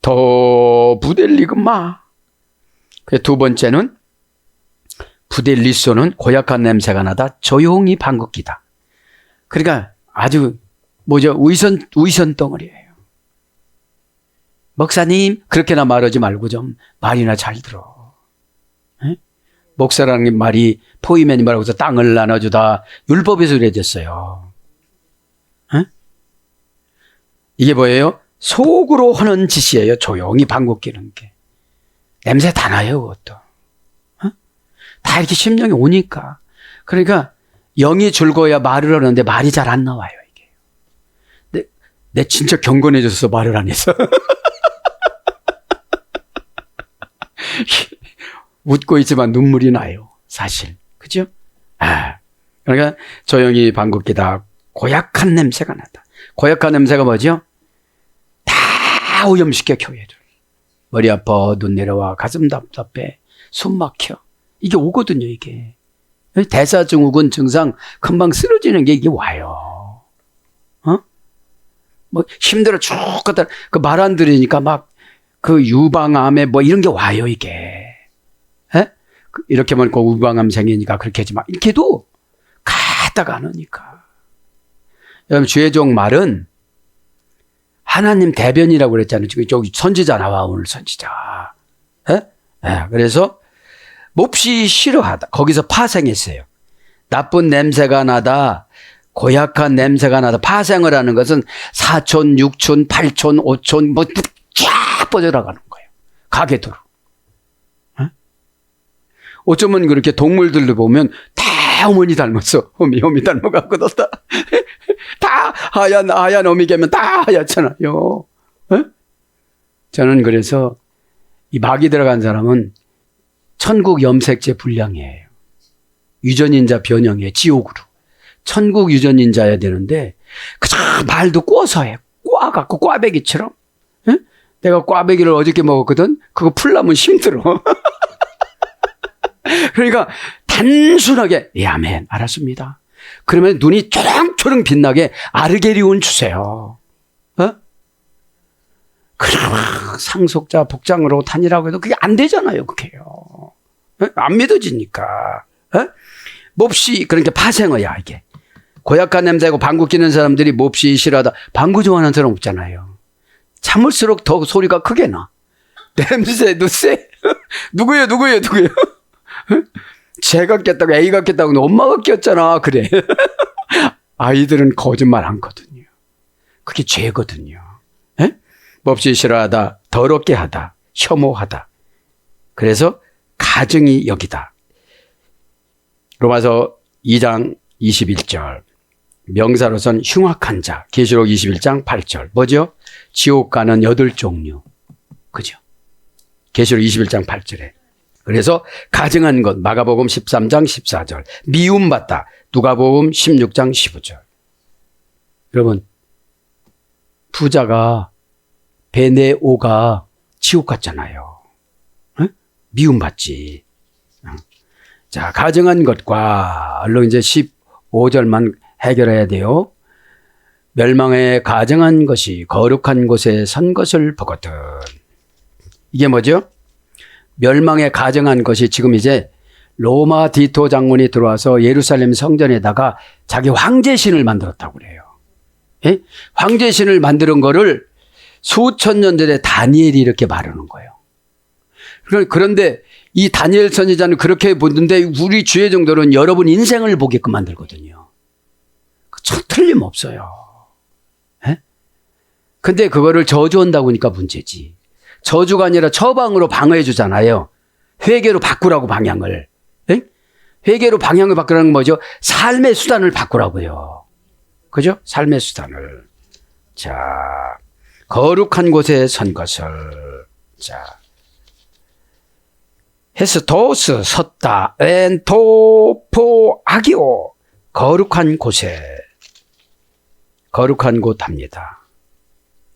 더 부델리그마. 두 번째는 부델리소는 고약한 냄새가 나다 조용히 방귀뀌다. 그러니까 아주 의선 덩어리예요. 목사님, 그렇게나 말하지 말고 좀 말이나 잘 들어. 에? 목사라는 말이 포이맨이 말하고 해서 땅을 나눠주다 율법에서 그래졌어요. 이게 뭐예요? 속으로 하는 짓이에요. 조용히 방귀 뀌는 게. 냄새 다 나요, 그것도. 다 이렇게 심령이 오니까. 그러니까 영이 즐거워야 말을 하는데 말이 잘 안 나와요, 이게. 내 진짜 경건해져서 말을 안 해서. 웃고 있지만 눈물이 나요, 사실. 그죠? 그러니까 조용히 방귀 뀌다 고약한 냄새가 나다. 고약한 냄새가 뭐죠? 다 오염시켜 교회를. 머리 아파, 눈 내려와, 가슴 답답해, 숨 막혀. 이게 오거든요, 이게. 대사증후군 증상 금방 쓰러지는 게 이게 와요. 뭐 힘들어 쭉 가다 그 말 안 들으니까 막 그 유방암에 뭐 이런 게 와요, 이게. 이렇게 하면 그 유방암 생기니까 그렇게 하지만 이렇게도 가다가 안 오니까. 여러분, 주의종 말은 하나님 대변이라고 그랬잖아요. 지금 저기 선지자 나와, 오늘 선지자. 그래서 몹시 싫어하다. 거기서 파생했어요. 나쁜 냄새가 나다. 고약한 냄새가 나다. 파생을 하는 것은 4촌, 6촌, 8촌, 5촌 뭐 쫙 뻗어나가는 거예요. 가게도로. 어쩌면 그렇게 동물들도 보면 다 어머니 닮았어. 어미 닮아갖고 다 하얀 어미개면 다 하얗잖아요. 에? 저는 그래서 이 막이 들어간 사람은 천국 염색제 불량이에요. 유전인자 변형이에요. 지옥으로. 천국 유전인자여야 되는데 그저 말도 꼬서 해. 꼬아갖고 꽈배기처럼. 에? 내가 꽈배기를 어저께 먹었거든. 그거 풀려면 힘들어. 그러니까 단순하게 예, 아멘, 알았습니다. 그러면 눈이 초롱초롱 빛나게 아르게리온 주세요. 어? 그럼 상속자 복장으로 다니라고 해도 그게 안 되잖아요. 그게요. 어? 안 믿어지니까. 어? 몹시 그러니까 파생어야 이게. 고약한 냄새고 방구 끼는 사람들이 몹시 싫어하다. 방구 좋아하는 사람 없잖아요. 참을수록 더 소리가 크게 나. 냄새, 누새. 누구예요? 제가 꼈다고 A가 꼈다고 엄마가 꼈잖아. 그래. 아이들은 거짓말 않거든요. 그게 죄거든요. 에? 몹시 싫어하다, 더럽게 하다, 혐오하다. 그래서 가증이 여기다. 로마서 2장 21절. 명사로선 흉악한 자. 계시록 21장 8절. 뭐죠? 지옥 가는 8종류. 그죠? 계시록 21장 8절에. 그래서 가증한 것. 마가복음 13장 14절. 미움받다. 누가복음 16장 15절. 여러분, 부자가 베네오가 지옥 갔잖아요. 어? 미움받지. 자, 가증한 것과 얼른 이제 15절만 해결해야 돼요. 멸망에 가증한 것이 거룩한 곳에 선 것을 보거든. 이게 뭐죠? 멸망에 가증한 것이 지금 이제 로마 디토 장군이 들어와서 예루살렘 성전에다가 자기 황제신을 만들었다고 그래요. 예? 황제신을 만드는 거를 수천 년 전에 다니엘이 이렇게 말하는 거예요. 그런데 이 다니엘 선지자는 그렇게 보는데 우리 주의 정도는 여러분 인생을 보게끔 만들거든요. 틀림없어요. 예? 근데 그거를 저주한다고 하니까 문제지. 저주가 아니라 처방으로 방어해 주잖아요. 회개로 바꾸라고 방향을. 예? 회개로 방향을 바꾸라는 건 뭐죠? 삶의 수단을 바꾸라고요. 그죠? 삶의 수단을. 자, 거룩한 곳에 선 것을. 자, 헤스토스 섰다. 엔토포 아기오. 거룩한 곳에. 거룩한 곳 합니다.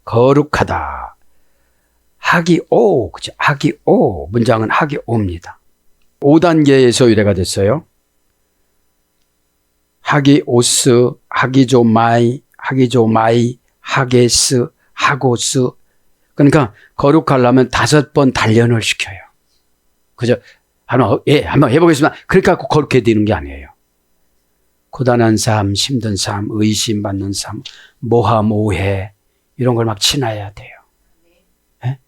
거룩하다. 하기오. 그죠? 하기오. 문장은 하기오입니다. 5단계에서 유래가 됐어요. 하기오스, 하기조마이, 하게스, 하고스. 그러니까 거룩하려면 5번 단련을 시켜요. 그죠? 한번 해보겠습니다. 그렇게 갖고 거룩해야 되는 게 아니에요. 고단한 삶, 힘든 삶, 의심받는 삶, 모함오해 이런 걸 막 지나야 돼요. 네?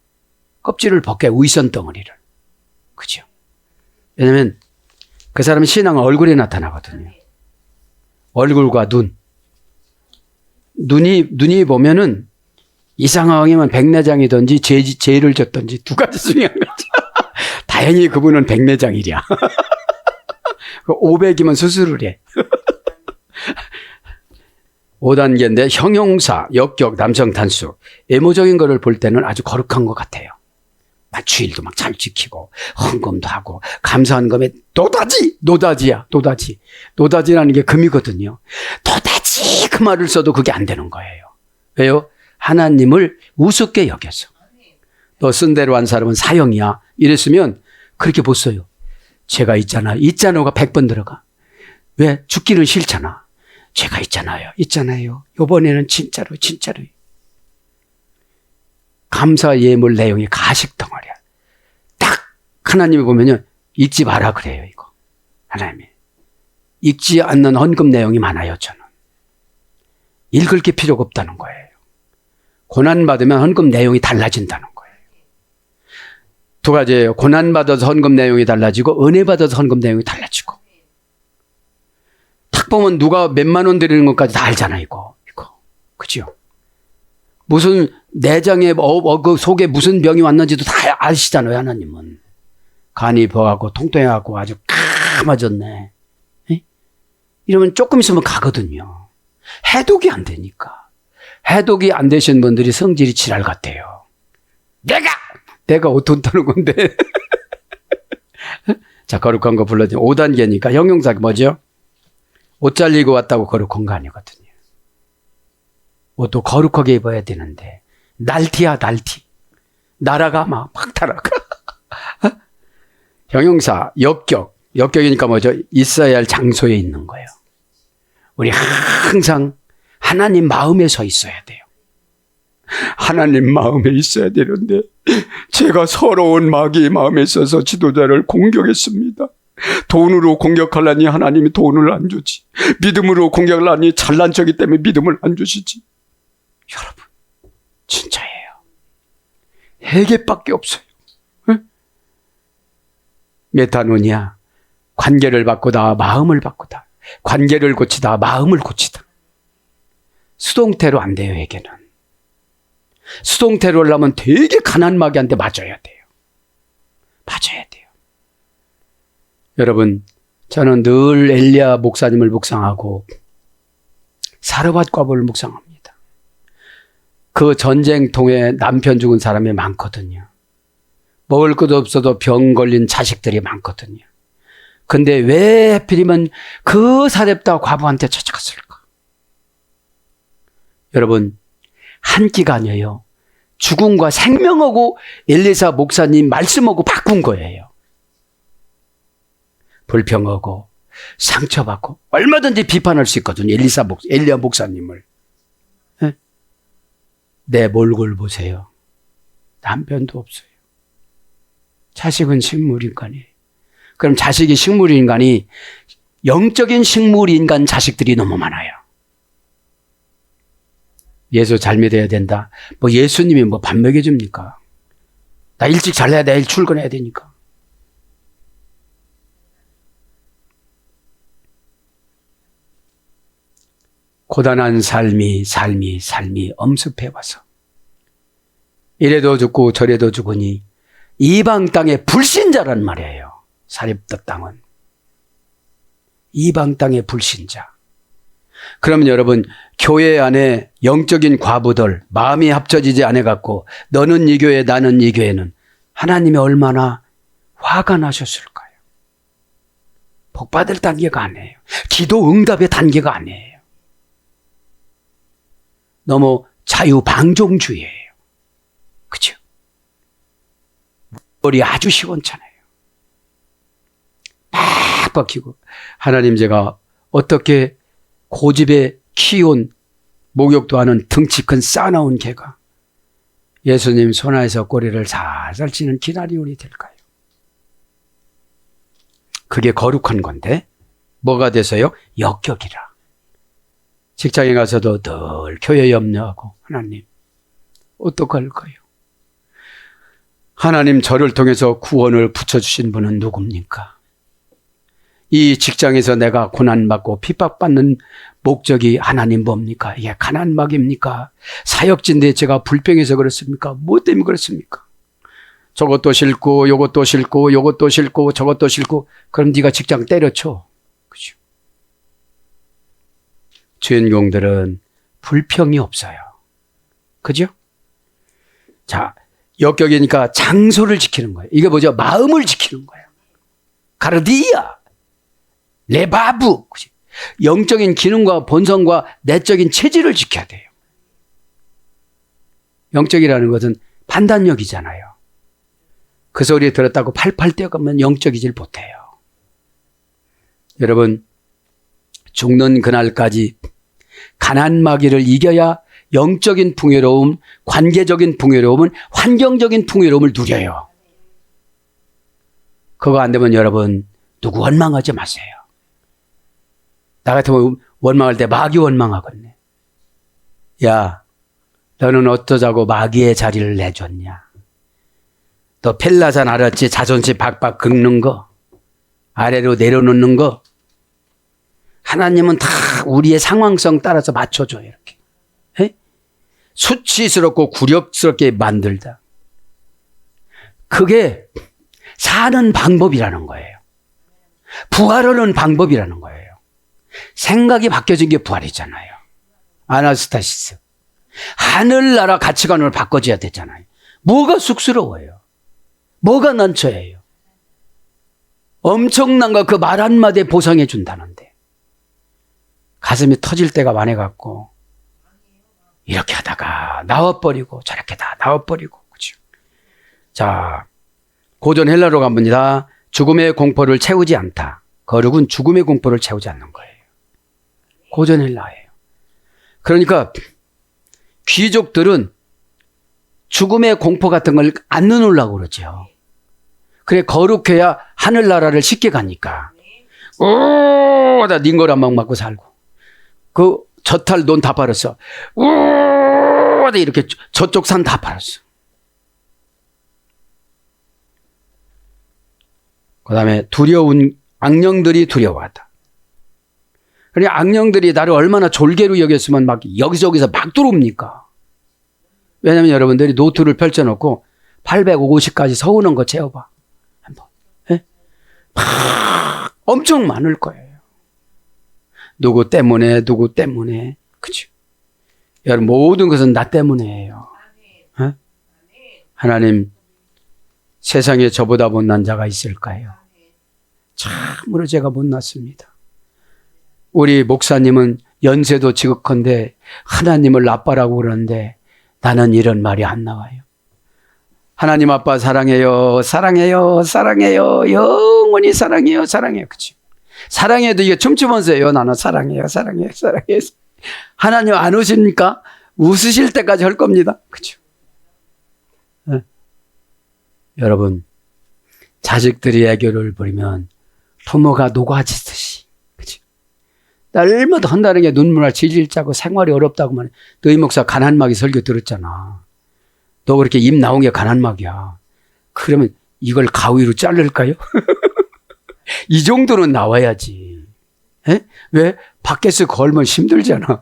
껍질을 벗게 의선 덩어리를. 그죠? 왜냐면 그 사람의 신앙은 얼굴에 나타나거든요. 얼굴과 눈. 눈이 보면은 이 상황이면 백내장이든지 죄를 졌든지 두 가지 중요한 거죠. 다행히 그분은 백내장이랴. 500이면 수술을 해. 5단계인데 형용사, 역격, 남성 단수. 외모적인 거를 볼 때는 아주 거룩한 것 같아요. 주일도 막 잘 지키고 헌금도 하고 감사한 금에 노다지야. 노다지라는 게 금이거든요. 도다지 그 말을 써도 그게 안 되는 거예요. 왜요? 하나님을 우습게 여겨서. 너 쓴 대로 한 사람은 사형이야. 이랬으면 그렇게 못 써요. 죄가 있잖아가 100번 들어가. 왜? 죽기는 싫잖아. 죄가 있잖아요. 이번에는 진짜로. 감사 예물 내용이 가식 덩어리야. 딱 하나님이 보면요. 읽지 마라 그래요, 이거. 하나님이. 읽지 않는 헌금 내용이 많아요, 저는. 읽을 게 필요가 없다는 거예요. 고난받으면 헌금 내용이 달라진다는 거예요. 두 가지예요. 고난받아서 헌금 내용이 달라지고 은혜 받아서 헌금 내용이 달라지고. 딱 보면 누가 몇만 원 드리는 것까지 다 알잖아, 이거. 그죠? 무슨 내장에 그 속에 무슨 병이 왔는지도 다 아시잖아요, 하나님은. 간이 버하고 통통해하고 아주 까마졌네. 이러면 조금 있으면 가거든요. 해독이 안 되니까. 해독이 안 되신 분들이 성질이 지랄 같아요. 내가 어떤 타는 건데. 자, 거룩한 거 불러주면 5단계니까 형용사가 뭐죠? 옷 잘리고 왔다고 거룩한 거 아니거든요. 옷도 거룩하게 입어야 되는데 날티야 날티. 날아가 막 날아가. 형용사 역격. 역격이니까 뭐죠? 있어야 할 장소에 있는 거예요. 우리 항상 하나님 마음에 서 있어야 돼요. 하나님 마음에 있어야 되는데 제가 서러운 마귀의 마음에 있어서 지도자를 공격했습니다. 돈으로 공격하려니 하나님이 돈을 안 주지. 믿음으로 공격하려니 잘난 척이기 때문에 믿음을 안 주시지. 여러분, 진짜예요. 회개밖에 없어요. 응? 메타노니아, 관계를 바꾸다 마음을 바꾸다. 관계를 고치다 마음을 고치다. 수동태로 안 돼요, 회개는. 수동태로 하려면 되게 가난 마귀한테 맞아야 돼요. 맞아야 돼요. 여러분, 저는 늘 엘리야 목사님을 묵상하고 사르밧 과부를 묵상합니다. 그 전쟁통에 남편 죽은 사람이 많거든요. 먹을 것도 없어도 병 걸린 자식들이 많거든요. 근데 왜 하필이면 그 사렙다 과부한테 찾아갔을까? 여러분, 한 끼가 아니에요. 죽음과 생명하고 엘리사 목사님 말씀하고 바꾼 거예요. 불평하고 상처받고 얼마든지 비판할 수 있거든요. 엘리야 목사님을. 네? 내 몰골 보세요. 남편도 없어요. 자식은 식물인간이에요. 그럼 자식이 식물인간이 영적인 식물인간 자식들이 너무 많아요. 예수 잘 믿어야 된다. 뭐 예수님이 뭐 밥 먹여줍니까? 나 일찍 잘라야 돼. 내일 출근해야 되니까. 고단한 삶이 엄습해와서 이래도 죽고 저래도 죽으니 이방 땅의 불신자란 말이에요. 사렙다 땅은. 이방 땅의 불신자. 그러면 여러분, 교회 안에 영적인 과부들 마음이 합쳐지지 않아갖고 너는 이 교회 나는 이 교회는 하나님이 얼마나 화가 나셨을까요? 복받을 단계가 아니에요. 기도 응답의 단계가 아니에요. 너무 자유방종주의예요. 그죠? 머리 아주 시원찮아요. 막 박히고 하나님 제가 어떻게 고집에 키운 목욕도 하는 덩치 큰 싸나운 개가 예수님 손아에서 꼬리를 살살 치는 기나리온이 될까요? 그게 거룩한 건데 뭐가 돼서요? 역격이라. 직장에 가서도 늘 교회 염려하고 하나님 어떡할까요? 하나님 저를 통해서 구원을 붙여주신 분은 누굽니까? 이 직장에서 내가 고난받고 핍박받는 목적이 하나님 뭡니까? 이게 가난막입니까? 사역진데 제가 불평해서 그렇습니까? 뭐 때문에 그렇습니까? 저것도 싫고 요것도 싫고 요것도 싫고 저것도 싫고 그럼 네가 직장 때려쳐. 그죠? 주인공들은 불평이 없어요. 그죠? 자, 역격이니까 장소를 지키는 거예요. 이게 뭐죠? 마음을 지키는 거예요. 가르디아, 레바부. 그죠? 영적인 기능과 본성과 내적인 체질을 지켜야 돼요. 영적이라는 것은 판단력이잖아요. 그 소리 들었다고 팔팔 뛰어가면 영적이질 못해요. 여러분, 죽는 그날까지 가난마귀를 이겨야 영적인 풍요로움, 관계적인 풍요로움은 환경적인 풍요로움을 누려요. 그거 안 되면 여러분 누구 원망하지 마세요. 나 같으면 원망할 때 마귀 원망하겠네. 야, 너는 어쩌자고 마귀의 자리를 내줬냐. 너 펠라산 알았지? 자존심 박박 긁는 거, 아래로 내려놓는 거. 하나님은 다 우리의 상황성 따라서 맞춰줘요. 이렇게. 에? 수치스럽고 굴욕스럽게 만들다. 그게 사는 방법이라는 거예요. 부활하는 방법이라는 거예요. 생각이 바뀌어진 게 부활이잖아요. 아나스타시스. 하늘나라 가치관을 바꿔줘야 되잖아요. 뭐가 쑥스러워요? 뭐가 난처해요? 엄청난 거 그 말 한마디에 보상해 준다는데 가슴이 터질 때가 많아갖고 이렇게 하다가 나와버리고 저렇게 다 나와버리고. 그죠? 자, 고전 헬라로 갑니다. 죽음의 공포를 채우지 않다. 거룩은 죽음의 공포를 채우지 않는 거예요. 고전 헬라예요. 그러니까 귀족들은 죽음의 공포 같은 걸 안 넣으려고 그러죠. 그래, 거룩해야 하늘나라를 쉽게 가니까. 나 닝거란 막 맞고 살고. 그 저탈 돈 다 팔았어. 이렇게 저쪽 산 다 팔았어. 그 다음에 두려운 악령들이 두려워하다. 그러니까 악령들이 나를 얼마나 졸개로 여겼으면 막 여기저기서 막 들어옵니까? 왜냐면 여러분들이 노트를 펼쳐놓고 850까지 서우는 거 채워봐. 한번. 예? 엄청 많을 거예요. 누구 때문에. 그죠? 여러분, 모든 것은 나 때문이에요. 예? 하나님, 세상에 저보다 못난 자가 있을까요? 참으로 제가 못났습니다. 우리 목사님은 연세도 지극한데 하나님을 아빠라고 그러는데 나는 이런 말이 안 나와요. 하나님 아빠 사랑해요. 영원히 사랑해요. 그치? 사랑해도 이게 춤추면서 해요. 나는 사랑해요. 하나님 안 오십니까? 웃으실 때까지 할 겁니다. 그쵸? 네. 여러분, 자식들이 애교를 부리면 부모가 녹아지듯이, 그치? 날마다 한다는 게 눈물을 질질 짜고 생활이 어렵다고만 해. 너희 목사 가난마귀 설교 들었잖아. 너 그렇게 입 나온 게 가난마귀야. 그러면 이걸 가위로 자를까요? 이 정도는 나와야지. 에? 왜? 밖에서 걸면 힘들잖아.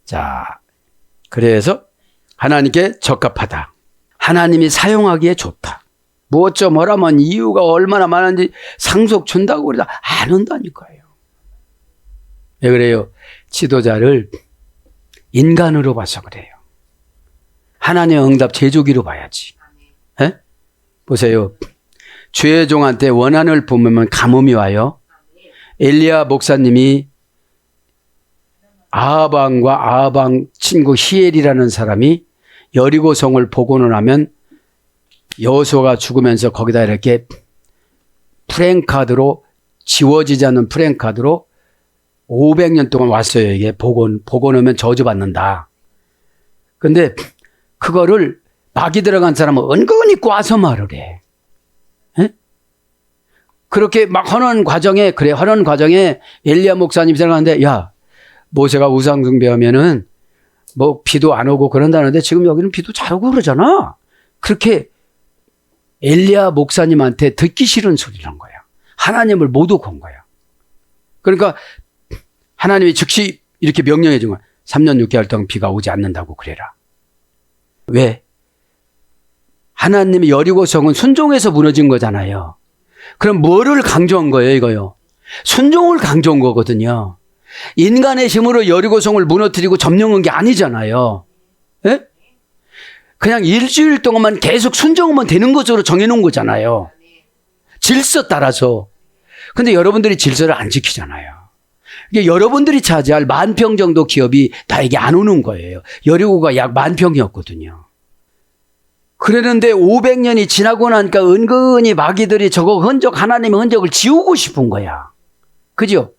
자, 그래서 하나님께 적합하다. 하나님이 사용하기에 좋다. 뭐 어쩌뭐라면 이유가 얼마나 많은지 상속 준다고 그러다 안 한다니까요. 왜 그래요? 지도자를 인간으로 봐서 그래요. 하나님의 응답 제조기로 봐야지. 에? 보세요. 주의 종한테 원한을 뿜으면 가뭄이 와요. 엘리야 목사님이 아하방과 아하방 친구 히엘이라는 사람이 여리고성을 복원을 하면 여호수아가 죽으면서 거기다 이렇게 프랭카드로 지워지지 않는 프랭카드로 500년 동안 왔어요. 이게 복원하면 저주받는다. 근데 그거를 마귀 들어간 사람은 은근히 꽈서 말을 해. 에? 그렇게 막 하는 과정에 엘리야 목사님이 생각하는데, 야, 모세가 우상 숭배하면은 뭐 비도 안 오고 그런다는데 지금 여기는 비도 잘 오고 그러잖아. 그렇게 엘리야 목사님한테 듣기 싫은 소리를 한 거야. 하나님을 못 오건 거야. 그러니까 하나님이 즉시 이렇게 명령해 준 거야. 3년 6개월 동안 비가 오지 않는다고 그래라. 왜? 하나님이 여리고성은 순종해서 무너진 거잖아요. 그럼 뭐를 강조한 거예요, 이거요? 순종을 강조한 거거든요. 인간의 힘으로 여리고성을 무너뜨리고 점령한 게 아니잖아요. 예? 그냥 일주일 동안만 계속 순종하면 되는 것으로 정해놓은 거잖아요. 질서 따라서. 근데 여러분들이 질서를 안 지키잖아요. 이게 여러분들이 차지할 10,000평 정도 기업이 나에게 안 오는 거예요. 여리고가 약 10,000평이었거든요. 그랬는데 500년이 지나고 나니까 은근히 마귀들이 저거 하나님의 흔적을 지우고 싶은 거야. 그죠?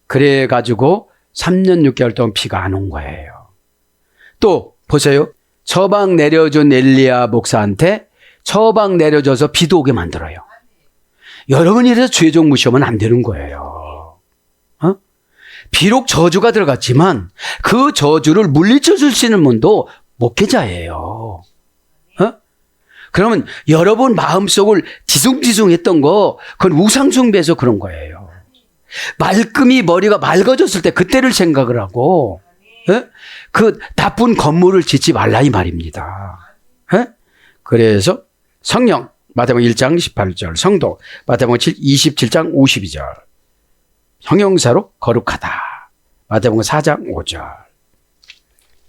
그래가지고 3년 6개월 동안 비가 안 온 거예요. 또 보세요. 처방 내려준 엘리야 목사한테 처방 내려줘서 비도 오게 만들어요. 여러분이 이래서 죄종 무시하면 안 되는 거예요. 어? 비록 저주가 들어갔지만 그 저주를 물리쳐 줄 수 있는 분도 목회자예요. 그러면 여러분 마음속을 지숭지숭했던 거 그건 우상숭배해서 그런 거예요. 말끔히 머리가 맑아졌을 때 그때를 생각을 하고 그 나쁜 건물을 짓지 말라 이 말입니다. 그래서 성령 마태복음 1장 18절 성도 마태복음 27장 52절 형용사로 거룩하다. 마태복음 4장 5절.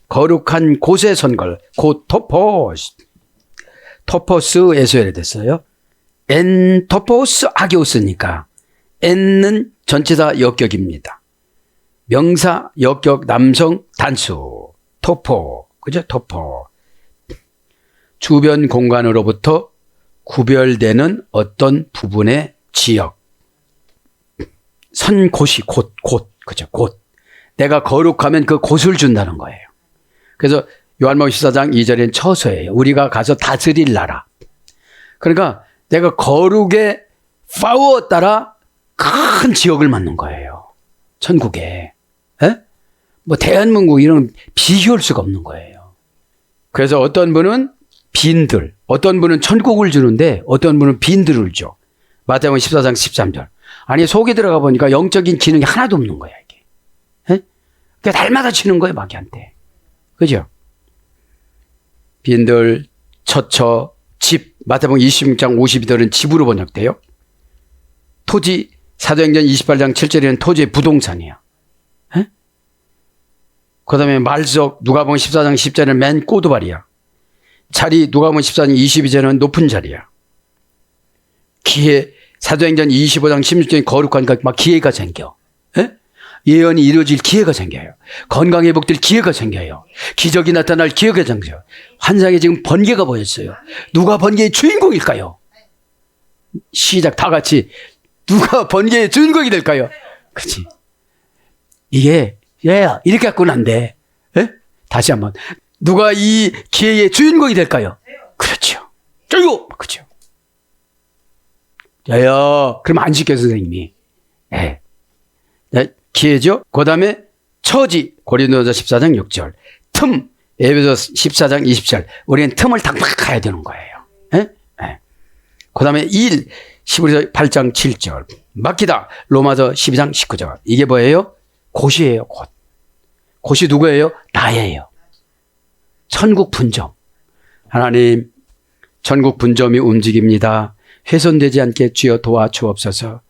거룩한 곳에 선 걸, 곧 토포스에서 예래됐어요. 엔 토포스 아기오스니까 엔는 전체다 역격입니다. 명사 역격 남성 단수 토포, 그죠? 토포. 주변 공간으로부터 구별되는 어떤 부분의 지역. 선 곳이 곳, 그죠? 곳. 내가 거룩하면 그 곳을 준다는 거예요. 그래서 요한복음 14장 2절엔 처소예요. 우리가 가서 다스릴 나라. 그러니까 내가 거룩의 파워에 따라 큰 지역을 맡는 거예요. 천국에. 에? 뭐 대한민국 이런 비교할 수가 없는 거예요. 그래서 어떤 분은 빈들, 어떤 분은 천국을 주는데 어떤 분은 빈들을 줘. 마태복음 14장 13절. 아니 속에 들어가 보니까 영적인 기능이 하나도 없는 거야 이게. 에? 그러니까 날마다 치는 거예요 마귀한테. 그죠? 빈들, 처처, 집. 마태복음 26장 52절은 집으로 번역돼요. 토지, 사도행전 28장 7절에는 토지의 부동산이야. 에? 그다음에 말석, 누가복음 14장 10절에는 맨 꼬두발이야. 자리, 누가복음 14장 22절에는 높은 자리야. 기회, 사도행전 25장 16절에 거룩하니까 막 기회가 생겨. 에? 예언이 이루어질 기회가 생겨요. 건강 회복될 기회가 생겨요. 기적이 나타날 기회가 생겨요. 환상에 지금 번개가 보였어요. 누가 번개의 주인공일까요? 시작 다 같이. 누가 번개의 주인공이 될까요? 그치. 이게, 이렇게 갖고는 안 돼. 에? 다시 한번. 누가 이 기회의 주인공이 될까요? 그렇죠. 저요! 그죠. 저요. 그러면 안 시켜, 선생님이. 예. 기회죠. 그 다음에 처지, 고린도서 14장 6절. 틈, 에베소 14장 20절. 우리는 틈을 탁탁 가야 되는 거예요. 예? 예. 그 다음에 일, 11서 8장 7절. 맡기다, 로마서 12장 19절. 이게 뭐예요? 곳이에요, 곳. 곳이 누구예요? 나예요. 천국 분점. 하나님, 천국 분점이 움직입니다. 훼손되지 않게 주여 도와주옵소서.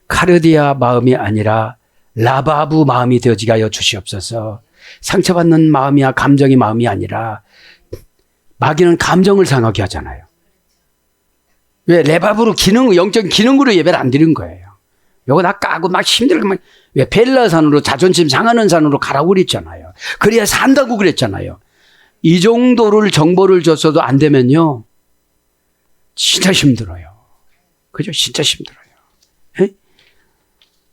카르디아 마음이 아니라 라바부 마음이 되어지게 하여 주시옵소서. 상처받는 마음이야 감정의 마음이 아니라 마귀는 감정을 상하게 하잖아요. 왜? 레바브로 영적인 기능으로 예배를 안 드린 거예요. 요거 다 까고 막 힘들게 막, 왜? 벨라산으로 자존심 상하는 산으로 가라고 그랬잖아요. 그래야 산다고 그랬잖아요. 이 정도를 정보를 줬어도 안 되면요. 진짜 힘들어요. 그죠? 진짜 힘들어요. 에?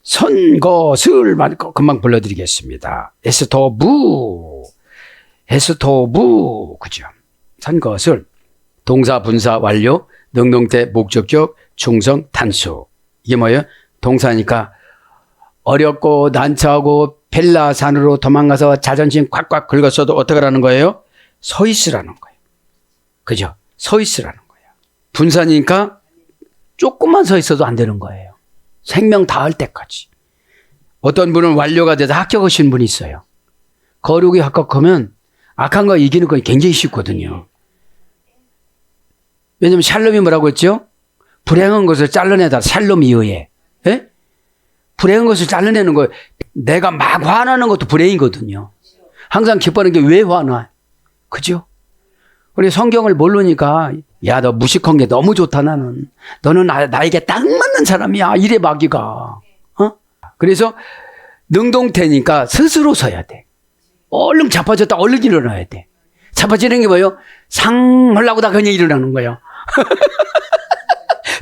선것을 금방 불러드리겠습니다. 에스토부, 그죠? 선것을 동사, 분사, 완료, 능동태, 목적격, 충성, 단수. 이게 뭐예요? 동사니까 어렵고 난처하고 펠라산으로 도망가서 자존심 콱콱 긁었어도 어떡하라는 거예요? 서 있으라는 거예요. 그죠? 서 있으라는 거예요. 분사니까 조금만 서 있어도 안 되는 거예요. 생명 다할 때까지. 어떤 분은 완료가 돼서 합격하신 분이 있어요. 거룩이 합격하면 악한 거 이기는 건 굉장히 쉽거든요. 왜냐면 샬롬이 뭐라고 했죠? 불행한 것을 잘라내다. 샬롬이 의해. 예? 불행한 것을 잘라내는 거. 내가 막 화나는 것도 불행이거든요. 항상 기뻐하는 게 왜 화나? 그죠? 우리 성경을 모르니까 야, 너 무식한 게 너무 좋다 나는. 너는 나에게 딱 맞는 사람이야. 이래 마귀가. 어? 그래서 능동태니까 스스로 서야 돼. 얼른 자빠졌다 얼른 일어나야 돼. 자빠지는 게 뭐예요? 상하려고 다 그냥 일어나는 거예요.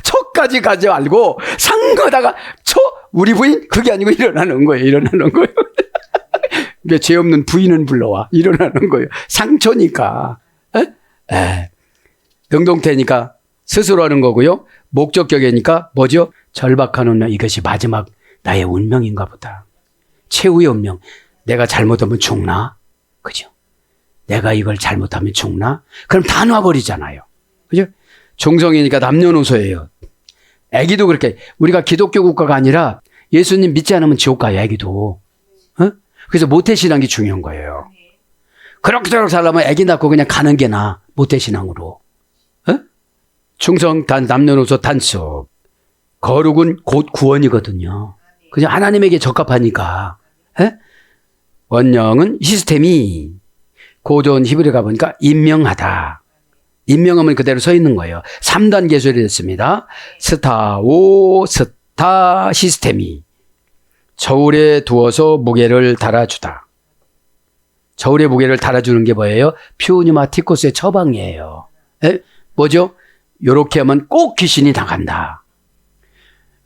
초까지 가지 말고 상하다가 우리 부인 그게 아니고 일어나는 거예요. 죄 없는 부인은 불러와. 일어나는 거예요. 상처니까. 능동태니까 스스로 하는 거고요. 목적격이니까 뭐죠? 절박한 운명. 이것이 마지막 나의 운명인가 보다. 최후의 운명. 내가 잘못하면 죽나? 그죠? 내가 이걸 잘못하면 죽나? 그럼 다 놔버리잖아요. 그죠? 중성이니까 남녀노소예요. 애기도 그렇게. 우리가 기독교 국가가 아니라 예수님 믿지 않으면 지옥 가요, 애기도. 어? 그래서 모태신앙이 중요한 거예요. 그렇게 살려면 애기 낳고 그냥 가는 게 나아. 모태신앙으로. 어? 충성, 남녀노소 단속. 거룩은 곧 구원이거든요. 그죠? 하나님에게 적합하니까. 예? 원형은 시스템이 고전 히브리어 가보니까 임명하다. 임명하면 그대로 서 있는 거예요. 3단계 소리 됐습니다. 스타 시스템이 저울에 두어서 무게를 달아주다. 저울에 무게를 달아주는 게 뭐예요? 퓨뉴마티코스의 처방이에요. 에? 뭐죠? 요렇게 하면 꼭 귀신이 나간다.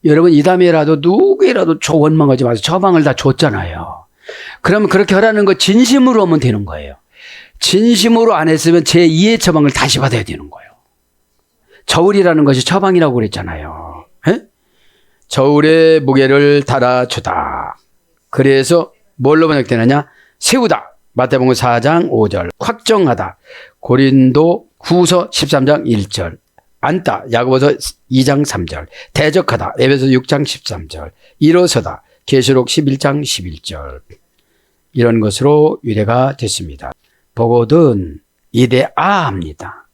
여러분 이 다음에라도 누구라도 원망하지 마세요. 처방을 다 줬잖아요. 그러면 그렇게 하라는 거 진심으로 하면 되는 거예요. 진심으로 안 했으면 제2의 처방을 다시 받아야 되는 거예요. 저울이라는 것이 처방이라고 그랬잖아요. 에? 저울에 무게를 달아주다. 그래서 뭘로 번역되느냐? 세우다. 마태복음 4장 5절. 확정하다. 고린도 후서 13장 1절. 앉다. 야고보서 2장 3절. 대적하다. 에베소 6장 13절. 일어서다. 계시록 11장 11절. 이런 것으로 유래가 됐습니다. 보고든 이데아입니다.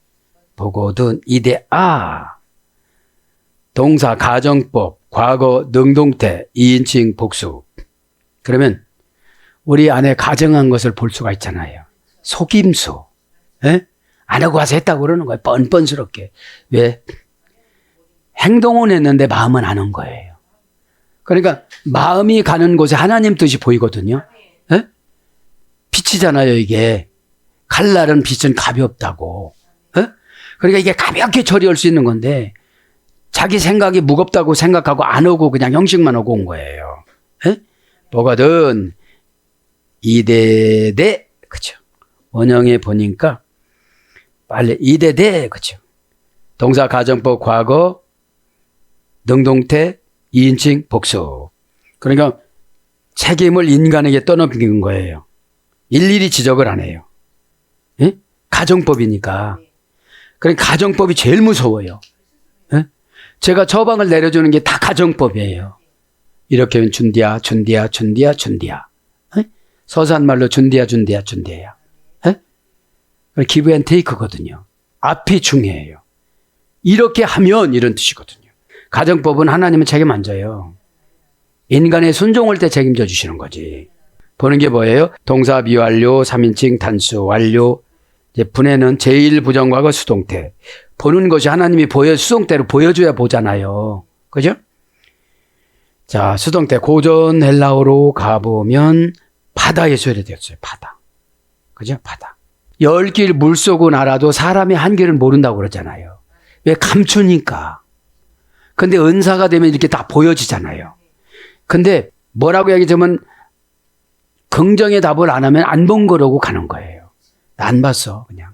보고든 이데아. 동사 가정법, 과거 능동태, 2인칭 복수. 그러면 우리 안에 가정한 것을 볼 수가 있잖아요. 속임수. 에? 안 하고 와서 했다고 그러는 거예요. 뻔뻔스럽게. 왜? 행동은 했는데 마음은 안 한 거예요. 그러니까 마음이 가는 곳에 하나님 뜻이 보이거든요. 에? 빛이잖아요, 이게. 칼날은 빛은 가볍다고. 에? 그러니까 이게 가볍게 처리할 수 있는 건데 자기 생각이 무겁다고 생각하고 안 오고 그냥 형식만 오고 온 거예요. 에? 뭐가든 이대대, 그죠? 원형에 보니까 빨리 이대대, 그죠? 동사 가정법 과거 능동태 2인칭 복수. 그러니까 책임을 인간에게 떠넘기는 거예요. 일일이 지적을 안 해요. 예? 가정법이니까. 그러니까 가정법이 제일 무서워요. 예? 제가 처방을 내려주는 게 다 가정법이에요. 이렇게 하면 준디야. 예? 서산말로 준디야. 예? 기브 앤 테이크거든요. 앞이 중요해요. 이렇게 하면 이런 뜻이거든요. 가정법은 하나님은 책임 안 져요. 인간의 순종할 때 책임져 주시는 거지. 보는 게 뭐예요? 동사 미완료, 3인칭 단수, 완료. 이제 분해는 제1부정과거 수동태. 보는 것이 하나님이 수동태로 보여줘야 보잖아요. 그죠? 자, 수동태 고전 헬라어로 가보면 바다의 소리 되었어요. 바다. 그죠? 바다. 10길 물속은 알아도 사람의 한계를 모른다고 그러잖아요. 왜? 감추니까. 근데 은사가 되면 이렇게 다 보여지잖아요. 근데 뭐라고 얘기하면 긍정의 답을 안 하면 안 본 거라고 가는 거예요. 안 봤어, 그냥.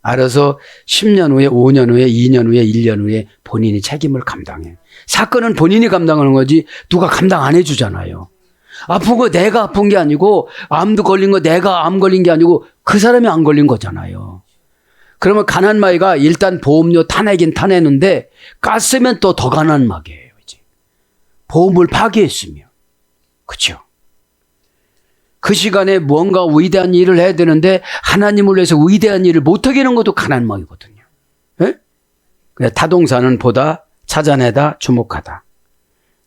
알아서 10년 후에, 5년 후에, 2년 후에, 1년 후에 본인이 책임을 감당해. 사건은 본인이 감당하는 거지 누가 감당 안 해주잖아요. 아픈 거 내가 아픈 게 아니고 암도 걸린 거 내가 암 걸린 게 아니고 그 사람이 안 걸린 거잖아요. 그러면 가난마이가 일단 보험료 타내긴 타내는데 깠으면 또 더 가난마게예요. 이제 보험을 파기했으면. 그렇죠? 그 시간에 뭔가 위대한 일을 해야 되는데 하나님을 위해서 위대한 일을 못하게 하는 것도 가난마이거든요. 예? 타동사는 보다, 찾아내다, 주목하다.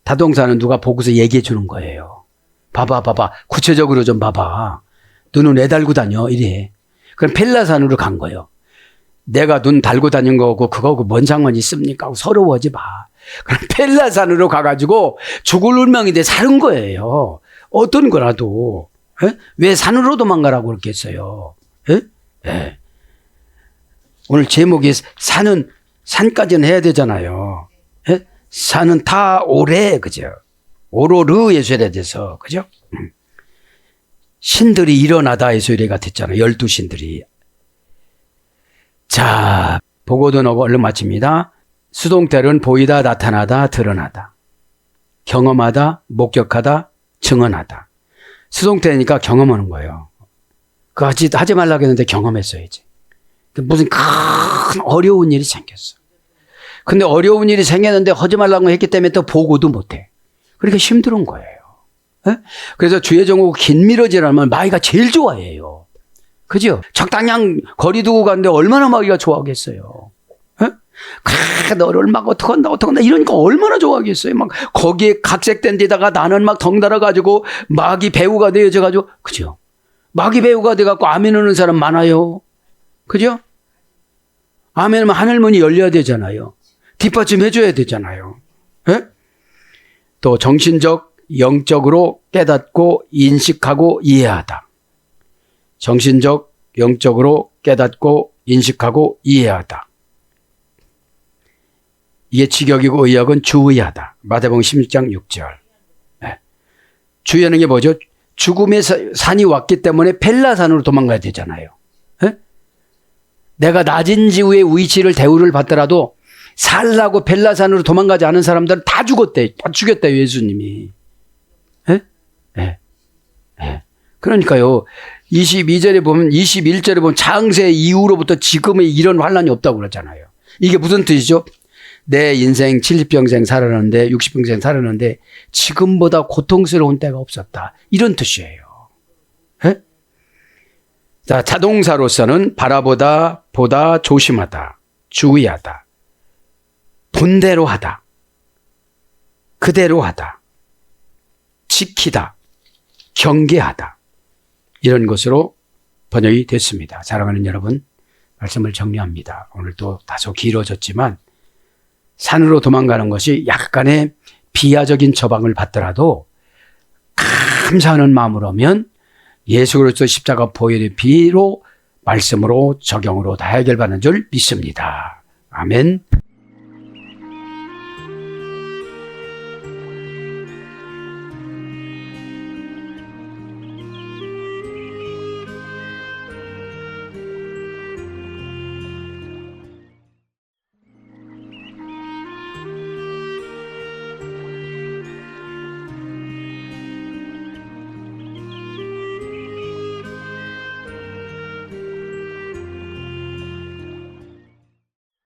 타동사는 누가 보고서 얘기해 주는 거예요. 봐봐. 구체적으로 좀 봐봐. 눈은 왜 달고 다녀? 이래. 그럼 펠라산으로 간 거예요. 내가 눈 달고 다닌 거고 그거하고 뭔 상관이 있습니까? 하고 서러워하지 마. 그럼 펠라산으로 가가지고 죽을 운명인데 사는 거예요. 어떤 거라도. 에? 왜 산으로 도망가라고 그랬겠어요? 에? 에. 오늘 제목이 산까지는 해야 되잖아요. 에? 산은 다 오래, 그죠? 오로르 예술에 대해서, 그죠? 신들이 일어나다 예술이가 됐잖아요. 12신들이. 자, 보고도 너고 얼른 마칩니다. 수동태는 보이다, 나타나다, 드러나다. 경험하다, 목격하다, 증언하다. 수동태니까 경험하는 거예요. 그거 하지 말라고 했는데 경험했어야지. 무슨 큰 어려운 일이 생겼어. 근데 어려운 일이 생겼는데 하지 말라고 했기 때문에 또 보고도 못해. 그러니까 힘든 거예요. 에? 그래서 주의 종국 긴밀어지라면 마귀가 제일 좋아해요. 그죠? 적당량 거리 두고 가는데 얼마나 마귀가 좋아하겠어요. 에? 너를 막 어떡한다 이러니까 얼마나 좋아하겠어요. 막 거기에 각색된 데다가 나는 막 덩달아 가지고 마귀 배우가 되어져 가지고, 그죠? 마귀 배우가 돼 갖고 아멘 하는 사람 많아요. 그죠? 아멘하면 하늘문이 열려야 되잖아요. 뒷받침 해줘야 되잖아요. 예? 또 정신적, 영적으로 깨닫고 인식하고 이해하다. 정신적, 영적으로 깨닫고 인식하고 이해하다. 이게 직역이고 의역은 주의하다. 마태복음 16장 6절. 예. 주의하는 게 뭐죠? 죽음의 산이 왔기 때문에 펠라산으로 도망가야 되잖아요. 예? 내가 낮은 지구의 위치를 대우를 받더라도 살라고 펠라산으로 도망가지 않은 사람들은 다 죽었대. 다 죽였대요, 예수님이. 예? 예. 예. 그러니까요. 22절에 보면, 21절에 보면 창세 이후로부터 지금의 이런 환란이 없다고 그러잖아요. 이게 무슨 뜻이죠? 내 인생 70평생 살았는데, 60평생 살았는데 지금보다 고통스러운 때가 없었다. 이런 뜻이에요. 예? 자, 자동사로서는 바라보다, 보다, 조심하다, 주의하다, 본대로 하다, 그대로 하다, 지키다, 경계하다. 이런 것으로 번역이 됐습니다. 사랑하는 여러분, 말씀을 정리합니다. 오늘 또 다소 길어졌지만 산으로 도망가는 것이 약간의 비하적인 처방을 받더라도 감사하는 마음으로 하면 예수 그리스도 십자가 보혈의 피로 말씀으로 적용으로 다 해결받는 줄 믿습니다. 아멘.